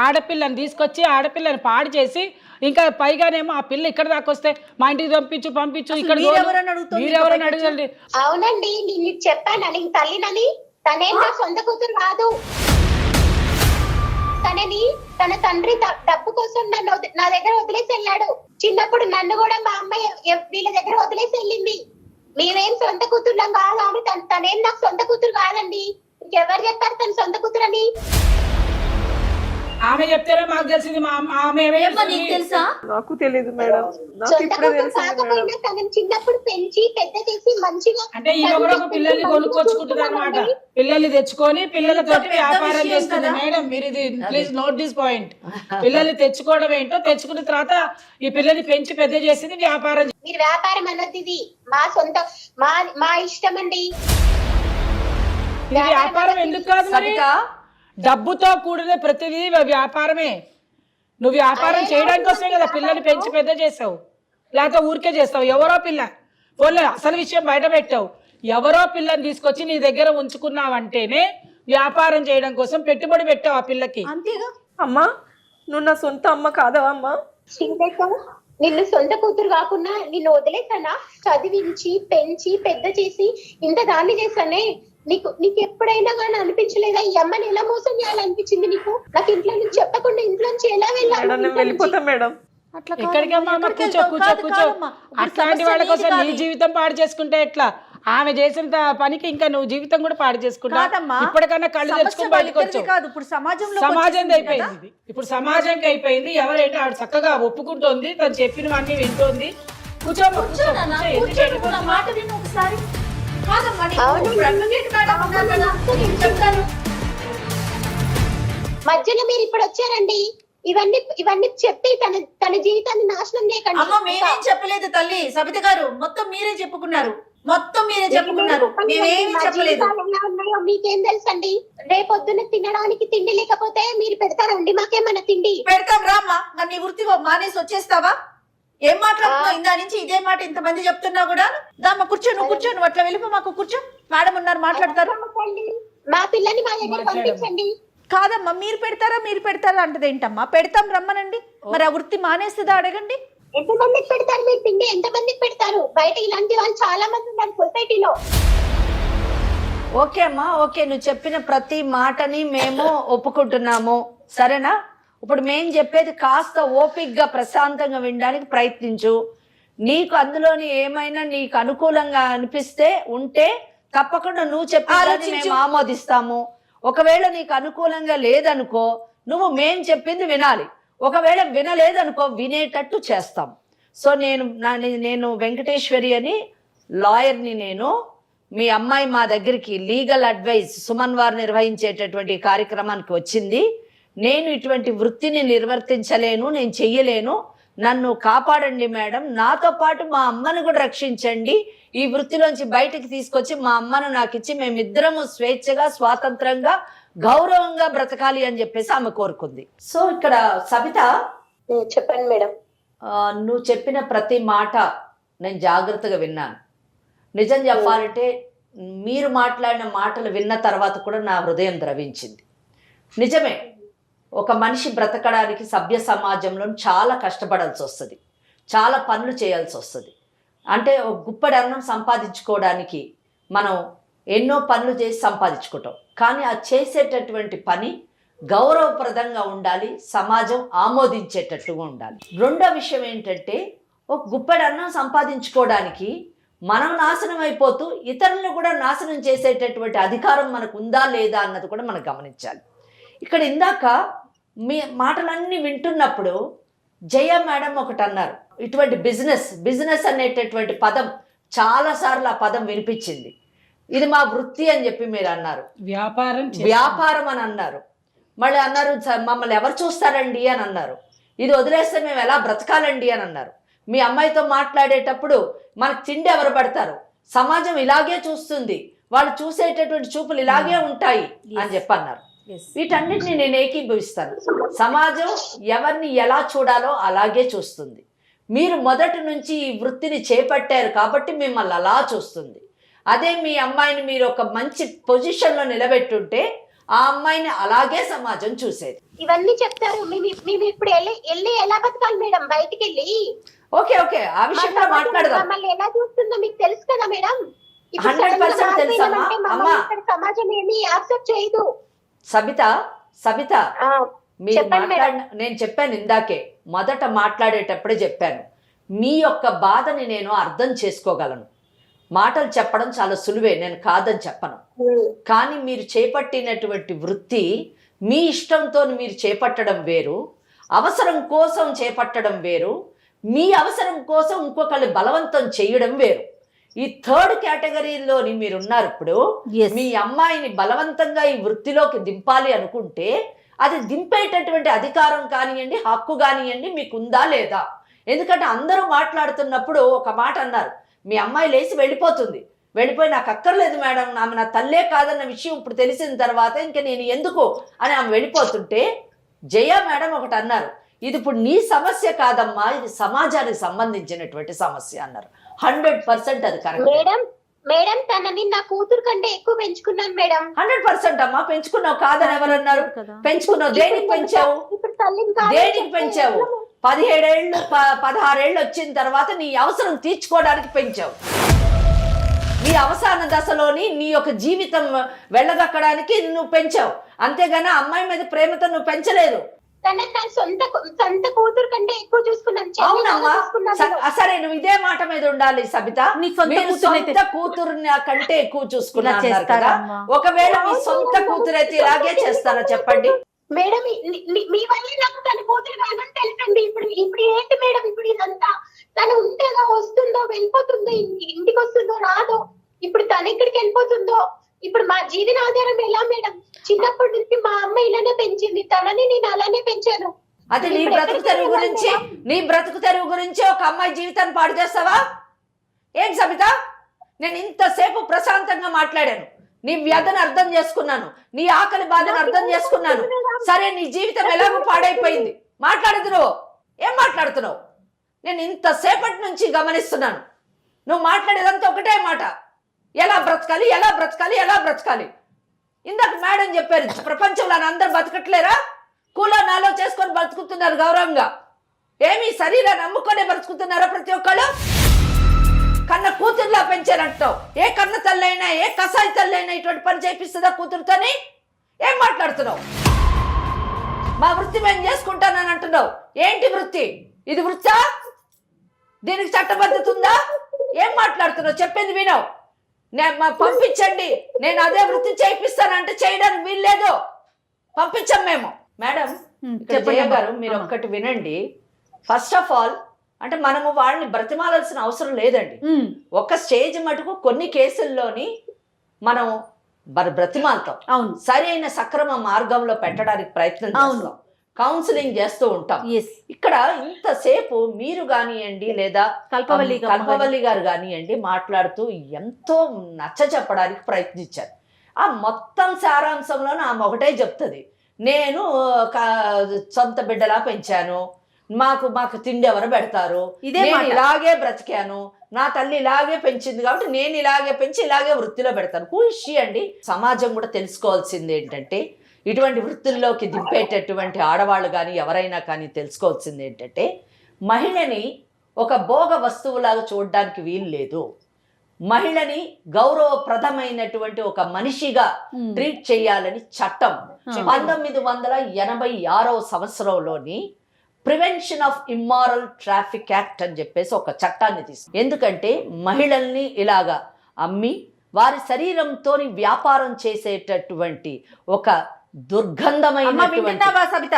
ఆడపిల్లని తీసుకొచ్చి ఆడపిల్లని పాడు చేసి ఇంకా పైగానేమో ఆ పిల్ల ఇక్కడ దాకా వస్తే మా ఇంటికి పంపించు ఇక్కడ మీరెవరని అడుగుతుంది? మీరెవరని అడగండి. అవునండి, నేను చెప్పాను నీకు తల్లినని. తనేం నా సొంత కూతురు కాదు. తనని తన తండ్రి డబ్బు కోసం నా దగ్గర వదిలేసి వెళ్ళాడు. చిన్నప్పుడు నన్ను కూడా మా అమ్మాయి వీళ్ళ దగ్గర వదిలేసి వెళ్ళింది. మేమేం సొంత కూతుర్లం కాదు. ఆమె తనేం నాకు సొంత కూతురు కాదండి. ఇంకెవరు చెప్పారు తన సొంత కూతురని? ఆమె చెప్తేనే మాకు తెలిసింది. తెలుసా? నాకు తెలియదు మేడం, నాకు సొంత ఇప్పుడే కూతురు తెలిసింది మేడం. కాకపోయినా తనని చిన్నప్పుడు పెంచి పెద్ద చేసి మంచిగా అంటే ఈమె కూడా ఒక పిల్లల్ని కొనుక్కొచ్చుకుంటుంది అనమాట. పిల్లల్ని తెచ్చుకొని పిల్లలతోటి వ్యాపారం చేస్తుంది. మేడం మీరు ఇది ప్లీజ్ నోట్ దిస్ పాయింట్. పిల్లల్ని తెచ్చుకోవడం ఏంటో, తెచ్చుకున్న తర్వాత ఈ పిల్లల్ని పెంచి పెద్ద చేసింది వ్యాపారం. మీరు వ్యాపారం అన్నది ఇది మా సొంత మా ఇష్టం అండి. ఇది వ్యాపారం ఎందుకు కాదు మరి? సబిత, డబ్బుతో కూడిన ప్రతిదీ వ్యాపారమే. నువ్వు వ్యాపారం చేయడానికి వస్తే కదా పిల్లని పెంచి పెద్ద చేసావు, లేకపోతే ఊరికే చేస్తావు. ఎవరో పిల్ల పోలే అసలు విషయం బయట పెట్టావు. ఎవరో పిల్లని తీసుకొచ్చి నీ దగ్గర ఉంచుకున్నావంటేనే వ్యాపారం చేయడం కోసం పెట్టుబడి పెట్టావు ఆ పిల్లకి. అంతేగా అమ్మా నువ్వు నా సొంత అమ్మ కాదా అమ్మా? నిన్ను సొంత కూతురు కాకుండా నిన్ను వదిలేసానా? చదివించి పెంచి పెద్ద చేసి ఇంత దాన్ని చేశానే. నీకు ఎప్పుడైనా కానీ అనిపించలేదా ఈ అమ్మని ఎలా మోసం చేయాలనిపించింది నీకు? నాకు ఇంట్లో నుంచి చెప్పకుండా ఇంట్లో నుంచి ఎలా నేను వెళ్ళిపోతా మేడం. అట్లా ఎక్కడికమ్మా? కూర్చో కూర్చో కూర్చో. అట్లాంటి వాళ్ళ కోసం నీ జీవితం పాడు చేసుకుంటే ఎట్లా? ఆమె చేసిన పనికి ఇంకా నువ్వు జీవితం కూడా పాడు చేసుకుంటా. ఇప్పటికన్నా కళ్ళు తెచ్చుకుని బయటకు వచ్చావు. సమాజం అయిపోయింది. ఇప్పుడు సమాజంకి అయిపోయింది. ఎవరైతే ఆవిడ చక్కగా ఒప్పుకుంటోంది, తను చెప్పినవన్నీ వింటోంది. కూర్చోమ్మా, కూర్చో. మధ్యలో మీరు ఇప్పుడు వచ్చారండి. ఇవన్నీ చెప్పి తన జీవితాన్ని నాశనం చేయకండి. అమ్మ మేమేం చెప్పలేదు తల్లి. సబిత గారు మొత్తం మీరే చెప్పుకున్నారు. మేమేమి చెప్పలేదు. ఎలా ఉన్నాయో మీకేం తెలుసండి? రేపొద్దున తినడానికి తిండి లేకపోతే మీరు పెడతారండి మాకేమన్నా తిండి? పెడతాం రామ్మా. నీ వృత్తి మానేసి వచ్చేస్తావా? ఏం మాట్లాడుతున్నావు? ఇందా నుంచి ఇదే మాట ఇంతమంది చెప్తున్నా కూడా. దామ్మా కూర్చో, నువ్వు కూర్చో. నువ్వు అట్లా వెళ్ళిపో, మాకు కూర్చో. మేడం ఉన్నారు, మాట్లాడతారు. మా పిల్లని మా దగ్గర పంపించండి. కాదమ్మా మీరు పెడతారా అంటది ఏంటమ్మా? పెడతాం రమ్మనండి. మరి ఆ వృత్తి మానేస్తుందా అడగండి. ఎంతమందికి పెడతారు మీరు తిండి? ఎంతమందికి పెడతారు? బయట ఇలాంటి వాళ్ళు చాలా మంది ఉన్నారు సొసైటీలో. ఓకే అమ్మా, ఓకే, నువ్వు చెప్పిన ప్రతి మాటని మేము ఒప్పుకుంటున్నాము, సరేనా? ఇప్పుడు మేము చెప్పేది కాస్త ఓపిక్గా ప్రశాంతంగా వినడానికి ప్రయత్నించు. నీకు అందులోని ఏమైనా నీకు అనుకూలంగా అనిపిస్తే ఉంటే తప్పకుండా నువ్వు చెప్పేది మేము ఆమోదిస్తాము. ఒకవేళ నీకు అనుకూలంగా లేదనుకో, నువ్వు మేం చెప్పింది వినాలి. ఒకవేళ వినలేదనుకో వినేటట్టు చేస్తాం. సో నేను వెంకటేశ్వరి అని లాయర్ని. నేను మీ అమ్మాయి మా దగ్గరికి లీగల్ అడ్వైస్ సుమన్ వారు నిర్వహించేటటువంటి కార్యక్రమానికి వచ్చింది. నేను ఇటువంటి వృత్తిని నిర్వర్తించలేను, నేను చెయ్యలేను, నన్ను కాపాడండి మేడం, నాతో పాటు మా అమ్మను కూడా రక్షించండి, ఈ వృత్తిలోంచి బయటకు తీసుకొచ్చి మా అమ్మను నాకు ఇచ్చి మేమిద్దరము స్వేచ్ఛగా స్వాతంత్రంగా గౌరవంగా బ్రతకాలి అని చెప్పేసి ఆమె కోరుకుంది. సో ఇక్కడ సబిత, చెప్పండి మేడం. నువ్వు చెప్పిన ప్రతి మాట నేను జాగ్రత్తగా విన్నాను. నిజం చెప్పాలంటే మీరు మాట్లాడిన మాటలు విన్న తర్వాత కూడా నా హృదయం ద్రవించింది. నిజమే, ఒక మనిషి బ్రతకడానికి సభ్య సమాజంలో చాలా కష్టపడాల్సి వస్తుంది, చాలా పనులు చేయాల్సి వస్తుంది. అంటే ఒక గుప్పడి అన్నం సంపాదించుకోవడానికి మనం ఎన్నో పనులు చేసి సంపాదించుకుంటాం, కానీ ఆ చేసేటటువంటి పని గౌరవప్రదంగా ఉండాలి, సమాజం ఆమోదించేటట్టుగా ఉండాలి. రెండో విషయం ఏంటంటే, ఒక గుప్పడి అన్నం సంపాదించుకోవడానికి మనం నాశనం అయిపోతూ ఇతరులను కూడా నాశనం చేసేటటువంటి అధికారం మనకు ఉందా లేదా అన్నది కూడా మనం గమనించాలి. ఇక్కడ ఇందాక మీ మాటలన్నీ వింటున్నప్పుడు జయ మేడం ఒకటి అన్నారు, ఇటువంటి బిజినెస్ అనేటటువంటి పదం చాలాసార్లు ఆ పదం వినిపించింది. ఇది మా వృత్తి అని చెప్పి మీరు అన్నారు, వ్యాపారం అని అన్నారు, మళ్ళీ అన్నారు మమ్మల్ని ఎవరు చూస్తారండి అని అన్నారు, ఇది వదిలేస్తే మేము ఎలా బ్రతకాలండి అని అన్నారు. మీ అమ్మాయితో మాట్లాడేటప్పుడు మనకు తిండి ఎవరు పడతారు, సమాజం ఇలాగే చూస్తుంది, వాళ్ళు చూసేటటువంటి చూపులు ఇలాగే ఉంటాయి అని చెప్పి అన్నారు. వీటన్నిటిని నేను ఏకీభవిస్తాను. సమాజం ఎవరిని ఎలా చూడాలో అలాగే చూస్తుంది. మీరు మొదటి నుంచి ఈ వృత్తిని చేపట్టారు కాబట్టి మిమ్మల్ని అలా చూస్తుంది. అదే మీ అమ్మాయిని మీరు ఒక మంచి పొజిషన్లో నిలబెట్టుంటే ఆ అమ్మాయిని అలాగే సమాజం చూసేది. ఇవన్నీ చెప్తారు, మేము ఇప్పుడు వెళ్ళి ఎలా బతకాలి మేడం బయటికి వెళ్ళి? ఓకే ఆ విషయంలో మాట్లాడదాం. మమ్మల్ని ఎలా చూస్తుందో మీకు తెలుసు కదా మేడం. 100% తెలుసమ్మా. అమ్మా సమాజం ఏమి యాక్సెప్ట్ చేయదు. సబిత మీరు నేను చెప్పాను ఇందాకే, మొదట మాట్లాడేటప్పుడే చెప్పాను, మీ యొక్క బాధని నేను అర్థం చేసుకోగలను. మాటలు చెప్పడం చాలా సులువే, నేను కాదని చెప్పను. కానీ మీరు చేపట్టినటువంటి వృత్తి మీ ఇష్టంతో మీరు చేపట్టడం వేరు, అవసరం కోసం చేపట్టడం వేరు, మీ అవసరం కోసం ఇంకొకళ్ళు బలవంతం చేయడం వేరు. ఈ థర్డ్ కేటగిరీలోని మీరున్నారు. ఇప్పుడు మీ అమ్మాయిని బలవంతంగా ఈ వృత్తిలోకి దింపాలి అనుకుంటే అది దింపేటటువంటి అధికారం కానివ్వండి, హక్కు కానివ్వండి మీకు ఉందా లేదా? ఎందుకంటే అందరూ మాట్లాడుతున్నప్పుడు ఒక మాట అన్నారు, మీ అమ్మాయి లేచి వెళ్ళిపోయి నాకు అక్కర్లేదు మేడం, ఆమె నా తల్లే కాదన్న విషయం ఇప్పుడు తెలిసిన తర్వాత ఇంకా నేను ఎందుకు అని ఆమె వెళ్ళిపోతుంటే జయ మేడం ఒకటి అన్నారు, ఇది ఇప్పుడు నీ సమస్య కాదమ్మా, ఇది సమాజానికి సంబంధించినటువంటి సమస్య అన్నారు. 100% అది కరెక్ట్ మేడం. తనని నా కూతురు కంటే ఎక్కువ పెంచుకున్నాను మేడం. 100% అమ్మా పెంచుకున్నావు, కాదని ఎవరన్నారు? పెంచుకున్నావు. దేనికి పెంచావు? 17 ఏళ్ళు 16 ఏళ్ళు వచ్చిన తర్వాత నీ అవసరం తీర్చుకోవడానికి పెంచావు. నీ అవసాన దశలోని నీ యొక్క జీవితం వెళ్ళగక్కడానికి నువ్వు పెంచావు, అంతేగాని అమ్మాయి మీద ప్రేమతో నువ్వు పెంచలేదు. సొంత కూతురు కంటే ఎక్కువ చూసుకున్నాను. అవునమ్మా, సరే నువ్వు ఇదే మాట మీద ఉండాలి సబిత. సొంత కూతురు కంటే ఎక్కువ చూసుకున్నారు కదా, ఒకవేళ మీ సొంత కూతురు అయితే ఇలాగే చేస్తారా చెప్పండి మేడం? మీ వల్ల నాకు తన కూతురు కాదని తెలుసండి. ఇప్పుడు ఏంటి మేడం? ఇప్పుడు ఇదంతా తను ఉంటేగా వస్తుందో వెళ్ళిపోతుందో, ఇంటికి వస్తుందో రాదో, ఇప్పుడు తను ఎక్కడికి వెళ్ళిపోతుందో, ఇప్పుడు మా జీవన ఆధారం ఎలా మేడం? చిన్నప్పటి నుంచి మా అమ్మ ఇలానే పెంచింది, తనని నేను అలానే పెంచాను. అది నీ బ్రతుకు తెరువు గురించి ఒక అమ్మాయి జీవితాన్ని పాడు చేస్తావా? ఏం సబిత, నేను ఇంతసేపు ప్రశాంతంగా మాట్లాడాను, నీ వ్యధను అర్థం చేసుకున్నాను, నీ ఆకలి బాధను అర్థం చేసుకున్నాను. సరే నీ జీవితం ఎలాగో పాడైపోయింది, మాట్లాడుతున్నావు. ఏం మాట్లాడుతున్నావు? నేను ఇంతసేపటి నుంచి గమనిస్తున్నాను, నువ్వు మాట్లాడేదంతా ఒకటే మాట, ఎలా బ్రతకాలి. ఇందాక మేడం చెప్పారు, ప్రపంచంలో అందరు బతకట్లేరా? కూలో నాలో చేసుకొని బతుకుతున్నారు గౌరవంగా. ఏమి శరీరాన్ని నమ్ముకొనే బ్రతుకుతున్నారా ప్రతి ఒక్కళ్ళు? కన్న కూతురులా పెంచారంటావు. ఏ కన్న తల్లైనా, ఏ కసాయి తల్లైనా ఇటువంటి పని చేపిస్తుందా కూతురుతోని? ఏం మాట్లాడుతున్నావు? మా వృత్తి మేము చేసుకుంటానని అంటున్నావు. ఏంటి వృత్తి? ఇది వృత్తా? దీనికి చట్టబద్ధత ఉందా? ఏం మాట్లాడుతున్నావు? చెప్పింది వినవు. పంపించండి, నేను అదే వృత్తి చేయిస్తానంటే చేయడానికి వీల్లేదు. పంపించాం మేము. మేడం ఇక్కడ చెప్పండి జయ అమ్మా. గారు మీరు ఒక్కటి వినండి. ఫస్ట్ ఆఫ్ ఆల్ అంటే మనము వాళ్ళని బ్రతిమాలాల్సిన అవసరం లేదండి. ఒక స్టేజ్ మటుకు కొన్ని కేసుల్లోని మనం బ్రతిమాలతాం, అవును సరైన సక్రమ మార్గంలో పెట్టడానికి ప్రయత్నం చేస్తాం, కౌన్సిలింగ్ చేస్తూ ఉంటాం. ఎస్ ఇక్కడ ఇంతసేపు మీరు కానివ్వండి లేదా కల్పవల్లి గారు కానివ్వండి మాట్లాడుతూ ఎంతో నచ్చ చెప్పడానికి ప్రయత్నించారు. ఆ మొత్తం సారాంశంలోనే ఆమె ఒకటే చెప్తుంది, నేను సొంత బిడ్డలా పెంచాను, మాకు తిండి ఎవరు పెడతారు, నేను ఇలాగే బ్రతికాను, నా తల్లి ఇలాగే పెంచింది కాబట్టి నేను ఇలాగే పెంచి ఇలాగే వృత్తిలో పెడతాను. ఖుషి అండి. సమాజం కూడా తెలుసుకోవాల్సింది ఏంటంటే ఇటువంటి వృత్తుల్లోకి దింపేటటువంటి ఆడవాళ్ళు కానీ ఎవరైనా కానీ తెలుసుకోవాల్సింది ఏంటంటే మహిళని ఒక భోగ వస్తువులాగా చూడడానికి వీలు లేదు. మహిళని గౌరవప్రదమైనటువంటి ఒక మనిషిగా ట్రీట్ చేయాలని చట్టం 1986వ సంవత్సరంలోని prevention of immoral traffic act అని చెప్పేసి ఒక చట్టాన్ని తీసుకు. ఎందుకంటే మహిళల్ని ఇలాగా అమ్మి వారి శరీరంతో వ్యాపారం చేసేటటువంటి ఒక దుర్గంధమైనటువంటి సబిత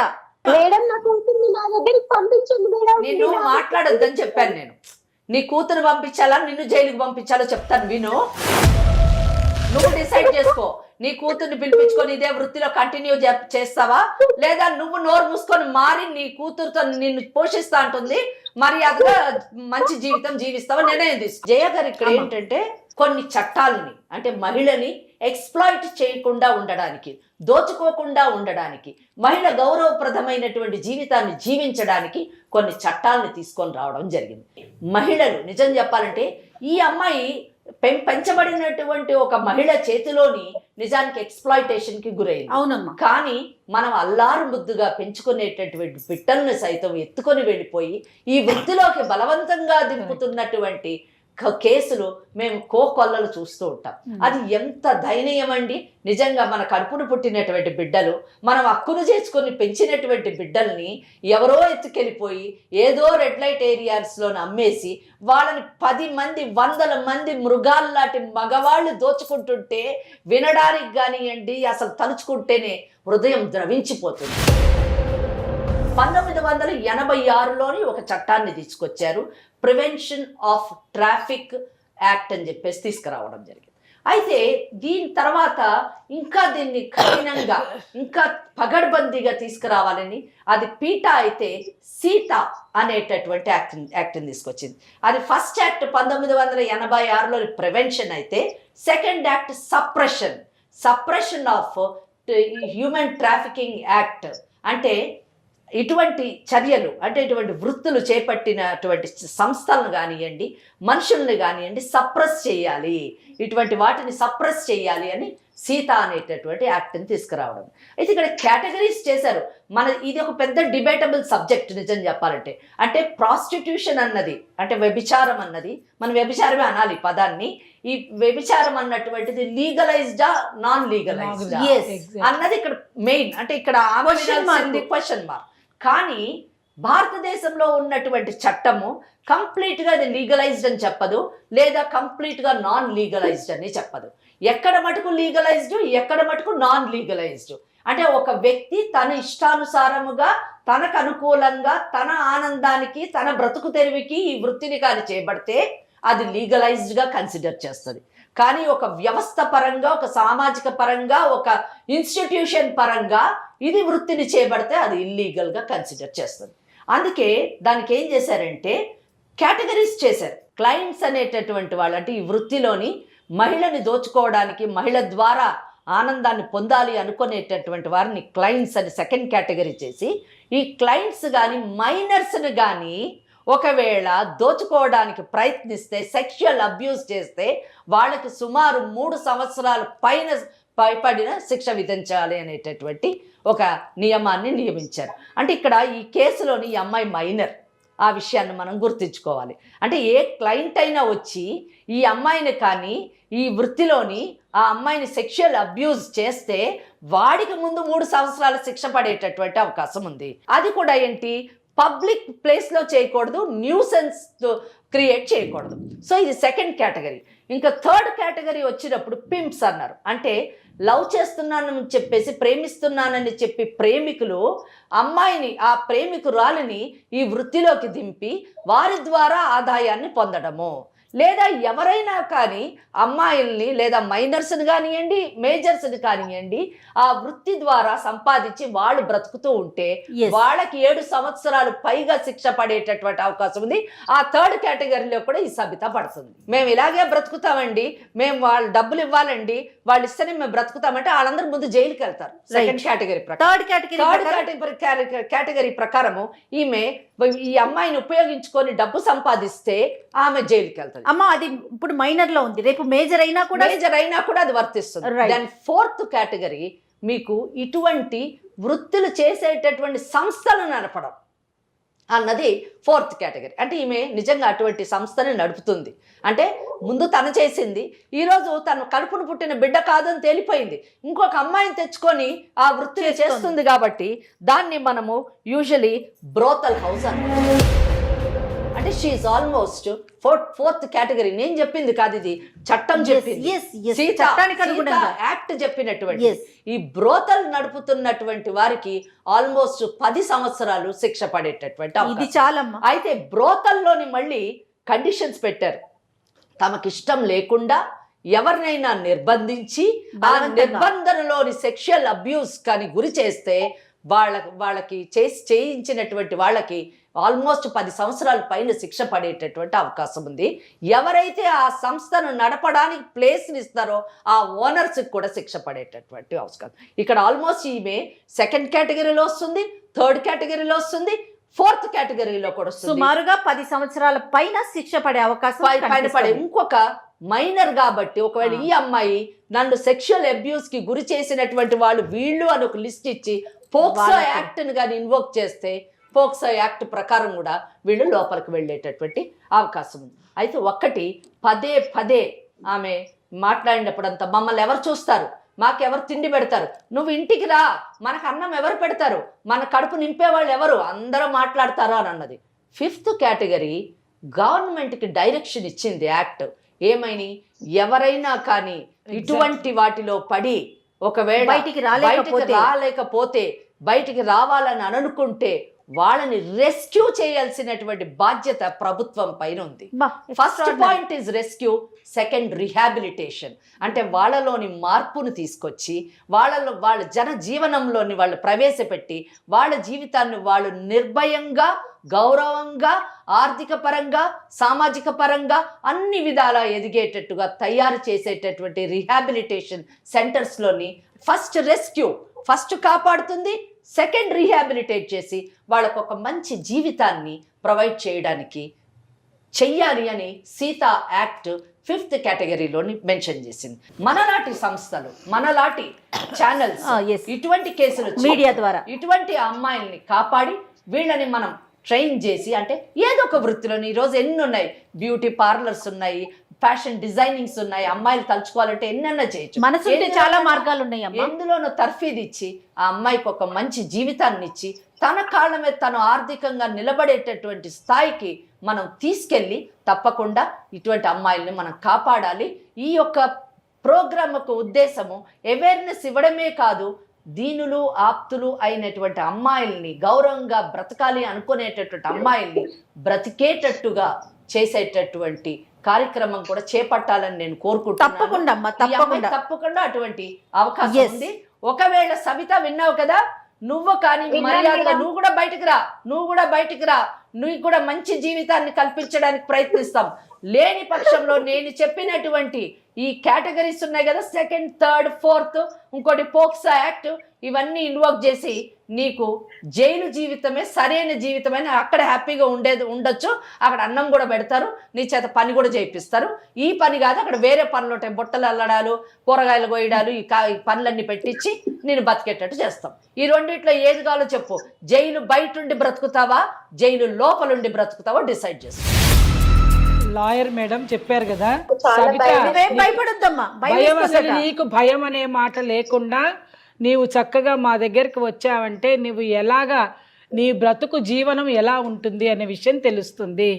మేడం నా కూతుర్ని నా దగ్గరికి పంపించండి మేడం. నిన్ను మాట్లాడొద్దని చెప్పాను నేను. నీ కూతురు పంపించాలా నిన్ను జైలుకి పంపించాలో చెప్తాను విను. నువ్వు డిసైడ్ చేసుకో. నీ కూతుర్ని పిలిపించుకొని ఇదే వృత్తిలో కంటిన్యూ చేస్తావా లేదా నువ్వు నోరు మూసుకొని మారి నీ కూతురుతో నిన్ను పోషిస్తా అంటుంది మర్యాదగా మంచి జీవితం జీవిస్తావా నిర్ణయం తీసుకో. జయ గారు ఇక్కడ ఏంటంటే కొన్ని చట్టాలని అంటే మహిళని ఎక్స్ప్లాయిట్ చేయకుండా ఉండడానికి, దోచుకోకుండా ఉండడానికి, మహిళ గౌరవప్రదమైనటువంటి జీవితాన్ని జీవించడానికి కొన్ని చట్టాలను తీసుకొని రావడం జరిగింది. మహిళలు నిజం చెప్పాలంటే ఈ అమ్మాయి పెంచబడినటువంటి ఒక మహిళ చేతిలోని నిజానికి ఎక్స్ప్లాయిటేషన్ కి గురైంది. అవునమ్మా. కానీ మనం అల్లారు ముద్దుగా పెంచుకునేటటువంటి బిడ్డల్ని సైతం ఎత్తుకొని వెళ్ళిపోయి ఈ వృత్తిలోకి బలవంతంగా దింపుతున్నటువంటి కేసులు మేము కోకొల్లలు చూస్తూ ఉంటాం. అది ఎంత దయనీయం అండి. నిజంగా మన కడుపును పుట్టినటువంటి బిడ్డలు, మనం హక్కును చేసుకొని పెంచినటువంటి బిడ్డల్ని ఎవరో ఎత్తుకెళ్ళిపోయి ఏదో రెడ్ లైట్ ఏరియాస్లో అమ్మేసి వాళ్ళని 10 మంది 100 మంది మృగాల్లాంటి మగవాళ్ళు దోచుకుంటుంటే వినడానికి కానివ్వండి అసలు తలుచుకుంటేనే హృదయం ద్రవించిపోతుంది. 1986లోని ఒక చట్టాన్ని తీసుకొచ్చారు, ప్రివెన్షన్ ఆఫ్ ట్రాఫిక్ యాక్ట్ అని చెప్పేసి తీసుకురావడం జరిగింది. అయితే దీని తర్వాత ఇంకా దీన్ని కఠినంగా ఇంకా పగడ్బందీగా తీసుకురావాలని అది పీటా అయితే సీత అనేటటువంటి యాక్ట్ని తీసుకొచ్చింది. అది ఫస్ట్ యాక్ట్ 1986లోని ప్రివెన్షన్ అయితే second act suppression of human trafficking act. అంటే ఇటువంటి చర్యలు అంటే ఇటువంటి వృత్తులు చేపట్టినటువంటి సంస్థలను కానివ్వండి మనుషుల్ని కానివ్వండి సప్రెస్ చేయాలి, ఇటువంటి వాటిని సప్రెస్ చేయాలి అని సీత అనేటటువంటి యాక్ట్ని తీసుకురావడం. అయితే ఇక్కడ కేటగిరీస్ చేశారు. ఇది ఒక పెద్ద డిబేటబుల్ సబ్జెక్ట్ నిజం చెప్పాలంటే. అంటే ప్రాస్టిట్యూషన్ అన్నది అంటే వ్యభిచారం అన్నది మనం వ్యభిచారమే అనాలి పదాన్ని. ఈ వ్యభిచారం అన్నటువంటిది లీగలైజ్డా నాన్ లీగలైజ్డా అన్నది ఇక్కడ మెయిన్. అంటే ఇక్కడ క్వశ్చన్ మార్క్. కానీ భారతదేశంలో ఉన్నటువంటి చట్టము కంప్లీట్గా అది లీగలైజ్డ్ అని చెప్పదు, లేదా కంప్లీట్గా నాన్ లీగలైజ్డ్ అని చెప్పదు. ఎక్కడ మటుకు లీగలైజ్డ్, ఎక్కడ మటుకు నాన్ లీగలైజ్డ్. అంటే ఒక వ్యక్తి తన ఇష్టానుసారముగా తనకు అనుకూలంగా తన ఆనందానికి తన బ్రతుకు తెరివికి ఈ వృత్తిని కానీ చేపడితే అది లీగలైజ్డ్గా కన్సిడర్ చేస్తుంది. కానీ ఒక వ్యవస్థ పరంగా, ఒక సామాజిక పరంగా, ఒక ఇన్స్టిట్యూషన్ పరంగా ఇది వృత్తిని చేపడితే అది ఇల్లీగల్గా కన్సిడర్ చేస్తుంది. అందుకే దానికి ఏం చేశారంటే కేటగిరీస్ చేశారు. క్లయింట్స్ అనేటటువంటి వాళ్ళు అంటే ఈ వృత్తిలోని మహిళని దోచుకోవడానికి, మహిళ ద్వారా ఆనందాన్ని పొందాలి అనుకునేటటువంటి వారిని క్లయింట్స్ అని సెకండ్ కేటగిరీ చేసి ఈ క్లయింట్స్ కానీ మైనర్స్ని కానీ ఒకవేళ దోచుకోవడానికి ప్రయత్నిస్తే, సెక్షువల్ అబ్యూస్ చేస్తే వాళ్ళకి సుమారు 3 సంవత్సరాల పైబడిన శిక్ష విధించాలి అనేటటువంటి ఒక నియమాన్ని నియమించారు. అంటే ఇక్కడ ఈ కేసులోని ఈ అమ్మాయి మైనర్, ఆ విషయాన్ని మనం గుర్తుంచుకోవాలి. అంటే ఏ క్లయింట్ అయినా వచ్చి ఈ అమ్మాయిని కానీ ఈ వృత్తిలోని ఆ అమ్మాయిని సెక్షువల్ అబ్యూస్ చేస్తే వాడికి ముందు 3 సంవత్సరాల శిక్ష పడేటటువంటి అవకాశం ఉంది. అది కూడా ఏంటి, పబ్లిక్ ప్లేస్లో చేయకూడదు, న్యూసెన్స్ క్రియేట్ చేయకూడదు. సో ఇది సెకండ్ కేటగిరీ. ఇంకా థర్డ్ కేటగిరీ వచ్చినప్పుడు పింప్స్ అన్నారు. అంటే లవ్ చేస్తున్నానని చెప్పేసి, ప్రేమిస్తున్నానని చెప్పి ప్రేమికులు అమ్మాయిని, ఆ ప్రేమికురాలిని ఈ వృత్తిలోకి దింపి వారి ద్వారా ఆదాయాన్ని పొందడము, లేదా ఎవరైనా కానీ అమ్మాయిల్ని లేదా మైనర్స్ని కానివ్వండి, మేజర్స్ని కానివ్వండి, ఆ వృత్తి ద్వారా సంపాదించి వాళ్ళు బ్రతుకుతూ ఉంటే వాళ్ళకి 7 సంవత్సరాలు పైగా శిక్ష పడేటటువంటి అవకాశం ఉంది. ఆ థర్డ్ కేటగిరీలో కూడా ఈ సబిత పడుతుంది. మేము ఇలాగే బ్రతుకుతామండి, మేము వాళ్ళు డబ్బులు ఇవ్వాలండి, వాళ్ళు ఇస్తేనే మేము బ్రతుకుతామంటే వాళ్ళందరూ ముందు జైలుకి వెళ్తారు. సెకండ్ కేటగిరీ ప్రకారం. కేటగిరీ ప్రకారము ఈమె ఈ అమ్మాయిని ఉపయోగించుకొని డబ్బు సంపాదిస్తే ఆమె జైలుకి వెళ్తారు. అమ్మ అది ఇప్పుడు మైనర్ లో ఉంది, రేపు మేజర్ అయినా కూడా అది వర్తిస్తుంది. దెన్ ఫోర్త్ కేటగిరీ మీకు ఇటువంటి వృత్తులు చేసేటటువంటి సంస్థలు నడపడం అన్నది ఫోర్త్ కేటగిరీ. అంటే ఈమె నిజంగా అటువంటి సంస్థని నడుపుతుంది. అంటే ముందు తను చేసింది, ఈరోజు తను కడుపును పుట్టిన బిడ్డ కాదని తేలిపోయింది, ఇంకొక అమ్మాయిని తెచ్చుకొని ఆ వృత్తిని చేస్తుంది. కాబట్టి దాన్ని మనము యూజువలీ బ్రోతల్ హౌస్ అంటాం. అంటే షీఈ్ ఆల్మోస్ట్ ఫోర్త్ కేటగిరీ. నేను చెప్పింది కాదు, ఇది చట్టం చెప్పింది, యాక్ట్ చెప్పినటువంటి. ఈ బ్రోతల్ నడుపుతున్నటువంటి వారికి ఆల్మోస్ట్ 10 సంవత్సరాలు శిక్ష పడేటటువంటి ఇది చాలమ్మా. అయితే బ్రోతల్లోని మళ్ళీ కండిషన్స్ పెట్టారు. తమకిష్టం లేకుండా ఎవరినైనా నిర్బంధించి ఆ నిర్బంధనలోని సెక్షువల్ అబ్యూస్ కానీ గురి చేస్తే వాళ్ళకి చేయించినటువంటి వాళ్ళకి ఆల్మోస్ట్ 10 సంవత్సరాల పైన శిక్ష పడేటటువంటి అవకాశం ఉంది. ఎవరైతే ఆ సంస్థను నడపడానికి ప్లేస్ని ఇస్తారో ఆ ఓనర్స్కి కూడా శిక్ష పడేటటువంటి అవకాశం. ఇక్కడ ఆల్మోస్ట్ ఈమె సెకండ్ కేటగిరీలో వస్తుంది, థర్డ్ కేటగిరీలో వస్తుంది, ఫోర్త్ కేటగిరీలో కూడా వస్తుంది. సుమారుగా 10 సంవత్సరాల పైన శిక్ష పడే అవకాశం పైన పడే. ఇంకొక మైనర్ కాబట్టి ఒకవేళ ఈ అమ్మాయి నన్ను సెక్షువల్ అబ్యూస్ కి గురి చేసినటువంటి వాళ్ళు వీళ్ళు అని ఒక లిస్ట్ ఇచ్చి పోక్సో యాక్ట్ ని కానీ ఇన్వోక్ చేస్తే పోక్సో యాక్ట్ ప్రకారం కూడా వీళ్ళు లోపలికి వెళ్ళేటటువంటి అవకాశం ఉంది. అయితే ఒక్కటి పదే ఆమె మాట్లాడినప్పుడంతా మమ్మల్ని ఎవరు చూస్తారు, మాకెవరు తిండి పెడతారు, నువ్వు ఇంటికి రా, మనకు అన్నం ఎవరు పెడతారు, మన కడుపు నింపేవాళ్ళు ఎవరు, అందరూ మాట్లాడతారా అని అన్నది. ఫిఫ్త్ కేటగిరీ గవర్నమెంట్కి డైరెక్షన్ ఇచ్చింది యాక్ట్. ఏమైనా ఎవరైనా కానీ ఇటువంటి వాటిలో పడి ఒకవేళ బయటికి రాలేకపోతే, బయటికి రావాలని అనుకుంటే వాళ్ళని రెస్క్యూ చేయాల్సినటువంటి బాధ్యత ప్రభుత్వం పైన ఉంది. First point is rescue, second rehabilitation. అంటే వాళ్ళలోని మార్పును తీసుకొచ్చి వాళ్ళ జనజీవనంలోని వాళ్ళు ప్రవేశపెట్టి వాళ్ళ జీవితాన్ని వాళ్ళు నిర్భయంగా, గౌరవంగా, ఆర్థిక పరంగా, సామాజిక పరంగా అన్ని విధాలా ఎదిగేటట్టుగా తయారు చేసేటటువంటి రిహాబిలిటేషన్ సెంటర్స్లోని ఫస్ట్ రెస్క్యూ, ఫస్ట్ కాపాడుతుంది, సెకండ్ రీహాబిలిటేట్ చేసి వాళ్ళకు ఒక మంచి జీవితాన్ని ప్రొవైడ్ చేయడానికి చెయ్యాలి అని సీతా యాక్ట్ 5th కేటగిరీలోని మెన్షన్ చేసింది. మనలాంటి సంస్థలు, మనలాంటి ఛానల్స్ ఇటువంటి కేసులు మీడియా ద్వారా ఇటువంటి అమ్మాయిల్ని కాపాడి వీళ్ళని మనం ట్రైన్ చేసి, అంటే ఏదో ఒక వృత్తిలోని ఈరోజు ఎన్ని ఉన్నాయి, బ్యూటీ పార్లర్స్ ఉన్నాయి, ఫ్యాషన్ డిజైనింగ్స్ ఉన్నాయి, అమ్మాయిలు తలుచుకోవాలంటే ఎన్నెన్న చేయొచ్చు, మనసుంటే చాలా మార్గాలు ఉన్నాయి. ఎందులోనూ తర్ఫీదు ఇచ్చి ఆ అమ్మాయికి ఒక మంచి జీవితాన్ని ఇచ్చి తన కాళ్ళ మీద తను ఆర్థికంగా నిలబడేటటువంటి స్థాయికి మనం తీసుకెళ్ళి తప్పకుండా ఇటువంటి అమ్మాయిల్ని మనం కాపాడాలి. ఈ యొక్క ప్రోగ్రామ్ యొక్క ఉద్దేశము అవేర్నెస్ ఇవ్వడమే కాదు, దీనులు ఆప్తులు అయినటువంటి అమ్మాయిల్ని, గౌరవంగా బ్రతకాలి అనుకునేటటువంటి అమ్మాయిల్ని బ్రతికేటట్టుగా చేసేటటువంటి కార్యక్రమం కూడా చేపట్టాలని నేను కోరుకుంటున్నాను. తప్పకుండా అటువంటి అవకాశం ఉంది. ఒకవేళ సవిత విన్నావు కదా, నువ్వు కానీ మర్యాదగా నువ్వు కూడా బయటకు రా, నువ్వు కూడా మంచి జీవితాన్ని కల్పించడానికి ప్రయత్నిస్తాం. లేని పక్షంలో నేను చెప్పినటువంటి ఈ కేటగిరీస్ ఉన్నాయి కదా, సెకండ్, థర్డ్, ఫోర్త్, ఇంకోటి పోక్సో యాక్ట్, ఇవన్నీ ఇన్వోక్ చేసి నీకు జైలు జీవితమే సరైన జీవితమైన, అక్కడ హ్యాపీగా ఉండొచ్చు, అక్కడ అన్నం కూడా పెడతారు, నీ చేత పని కూడా చేయిస్తారు. ఈ పని కాదు, అక్కడ వేరే పనులు ఉంటాయి, బుట్టలు అల్లడాలు, కూరగాయలు కోయడాలు, ఈ పనులన్నీ పెట్టించి నేను బతికేటట్టు చేస్తాం. ఈ రెండిట్లో ఏది కావాలో చెప్పు, జైలు బయటుండి బ్రతుకుతావా, జైలు లోపలుండి బ్రతుకుతావా డిసైడ్ చేస్తావు. లాయర్ మేడం చెప్పారు కదా, భయం అసలు నీకు భయం అనే మాట లేకుండా నీవు చక్కగా మా దగ్గరికి వచ్చావంటే నువ్వు ఎలాగా నీ బ్రతుకు జీవనం ఎలా ఉంటుంది అనే విషయం తెలుస్తుంది.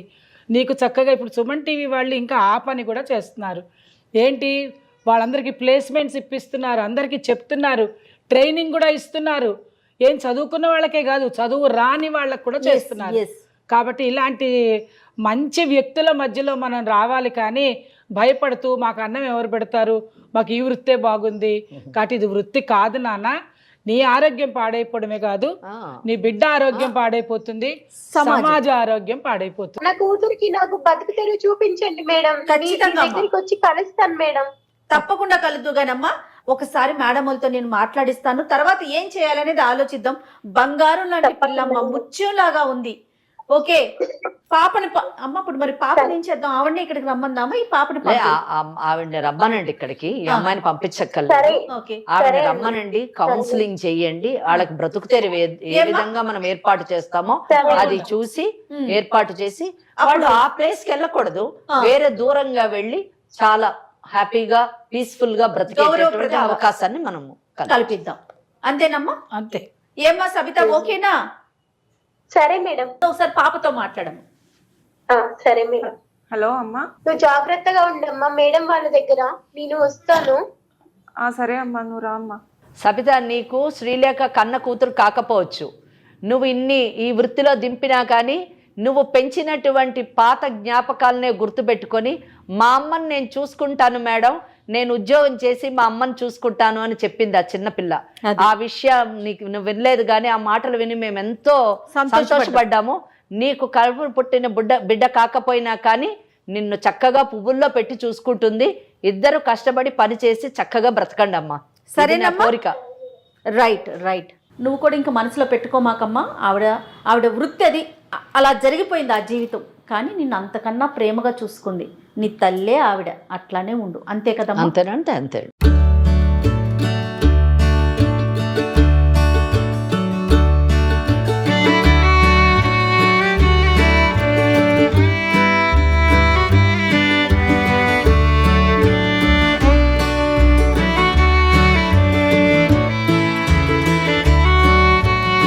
నీకు చక్కగా ఇప్పుడు సుమన్ టీవీ వాళ్ళు ఇంకా ఆ పని కూడా చేస్తున్నారు. ఏంటి, వాళ్ళందరికీ ప్లేస్మెంట్స్ ఇప్పిస్తున్నారు, అందరికీ చెప్తున్నారు, ట్రైనింగ్ కూడా ఇస్తున్నారు. ఏం చదువుకున్న వాళ్ళకే కాదు, చదువు రాని వాళ్ళకు కూడా చేస్తున్నారు. yes. కాబట్టి ఇలాంటి మంచి వ్యక్తుల మధ్యలో మనం రావాలి, కానీ భయపడుతూ మాకు అన్నం ఎవరు పెడతారు, మాకు ఈ వృత్తే బాగుంది, కాబట్టి ఇది వృత్తి కాదు నాన్న. నీ ఆరోగ్యం పాడైపోవడమే కాదు, నీ బిడ్డ ఆరోగ్యం పాడైపోతుంది, సమాజ ఆరోగ్యం పాడైపోతుంది. నా కూతురికి నాకు బతుకు తెరువు చూపించండి మేడం. ఖచ్చితంగా అమ్మా. దగ్గరికి వచ్చి కలుస్తాను మేడం. తప్పకుండా కలుద్దుగానమ్మా. ఒకసారి మేడములతో నేను మాట్లాడిస్తాను, తర్వాత ఏం చేయాలనేది ఆలోచిద్దాం. బంగారం లాంటి పిల్లమ్మ, ముత్యంలాగా ఉంది. ఓకే, పాపని అమ్మ ఇప్పుడు మరి పాపని ఏం చేద్దాం? ఆవిడని ఇక్కడికి రమ్మందామా? ఈ పాపని ఆవిడని రమ్మనండి ఇక్కడికి, ఈ అమ్మాయిని పంపించక్కర్లేదు. ఓకే, ఆవిడని రమ్మనండి, కౌన్సిలింగ్ చెయ్యండి, వాళ్ళకి బ్రతుకు తెరువు ఏ విధంగా మనం ఏర్పాటు చేస్తామో అది చూసి ఏర్పాటు చేసి, వాళ్ళు ఆ ప్లేస్ కి వెళ్ళకూడదు, వేరే దూరంగా వెళ్ళి చాలా హ్యాపీగా పీస్ఫుల్ గా బ్రతికేటటువంటి అవకాశాన్ని మనము కల్పిద్దాం. అంతేనమ్మా? అంతే. ఏమ్మా సబిత, ఓకేనా? సరే మేడం. ఒకసారి పాపతో మాట్లాడము. సరే మేడం. హలో అమ్మా. నువ్వు జాగ్రత్తగా ఉండమ్మా మేడం వాళ్ళ దగ్గర, నేను వస్తాను. సరే అమ్మా, నువ్వు రా అమ్మా. సబిత, నీకు శ్రీలేఖ కన్న కూతురు కాకపోవచ్చు, నువ్వు ఇన్ని ఈ వృత్తిలో దింపినా కానీ నువ్వు పెంచినటువంటి పాత జ్ఞాపకాలనే గుర్తుపెట్టుకొని, మా అమ్మని నేను చూసుకుంటాను మేడం, నేను ఉద్యోగం చేసి మా అమ్మని చూసుకుంటాను అని చెప్పింది ఆ చిన్నపిల్ల. ఆ విషయం నీకు నువ్వు వినలేదు, కానీ ఆ మాటలు విని మేము ఎంతో సంతోషపడ్డాము. నీకు కడుపు పుట్టిన బిడ్డ కాకపోయినా కానీ నిన్ను చక్కగా పువ్వుల్లో పెట్టి చూసుకుంటుంది. ఇద్దరు కష్టపడి పని చేసి చక్కగా బ్రతకండి అమ్మా. సరేనా కోరిక. Right right. నువ్వు కూడా ఇంకా మనసులో పెట్టుకోమాకమ్మా. ఆవిడ వృత్తి అది, అలా జరిగిపోయింది ఆ జీవితం. కానీ నిన్ను అంతకన్నా ప్రేమగా చూసుకుంది నీ తల్లే ఆవిడ. అట్లానే ఉండు, అంతే కదమ్మా? అంతేనంటే అంతే.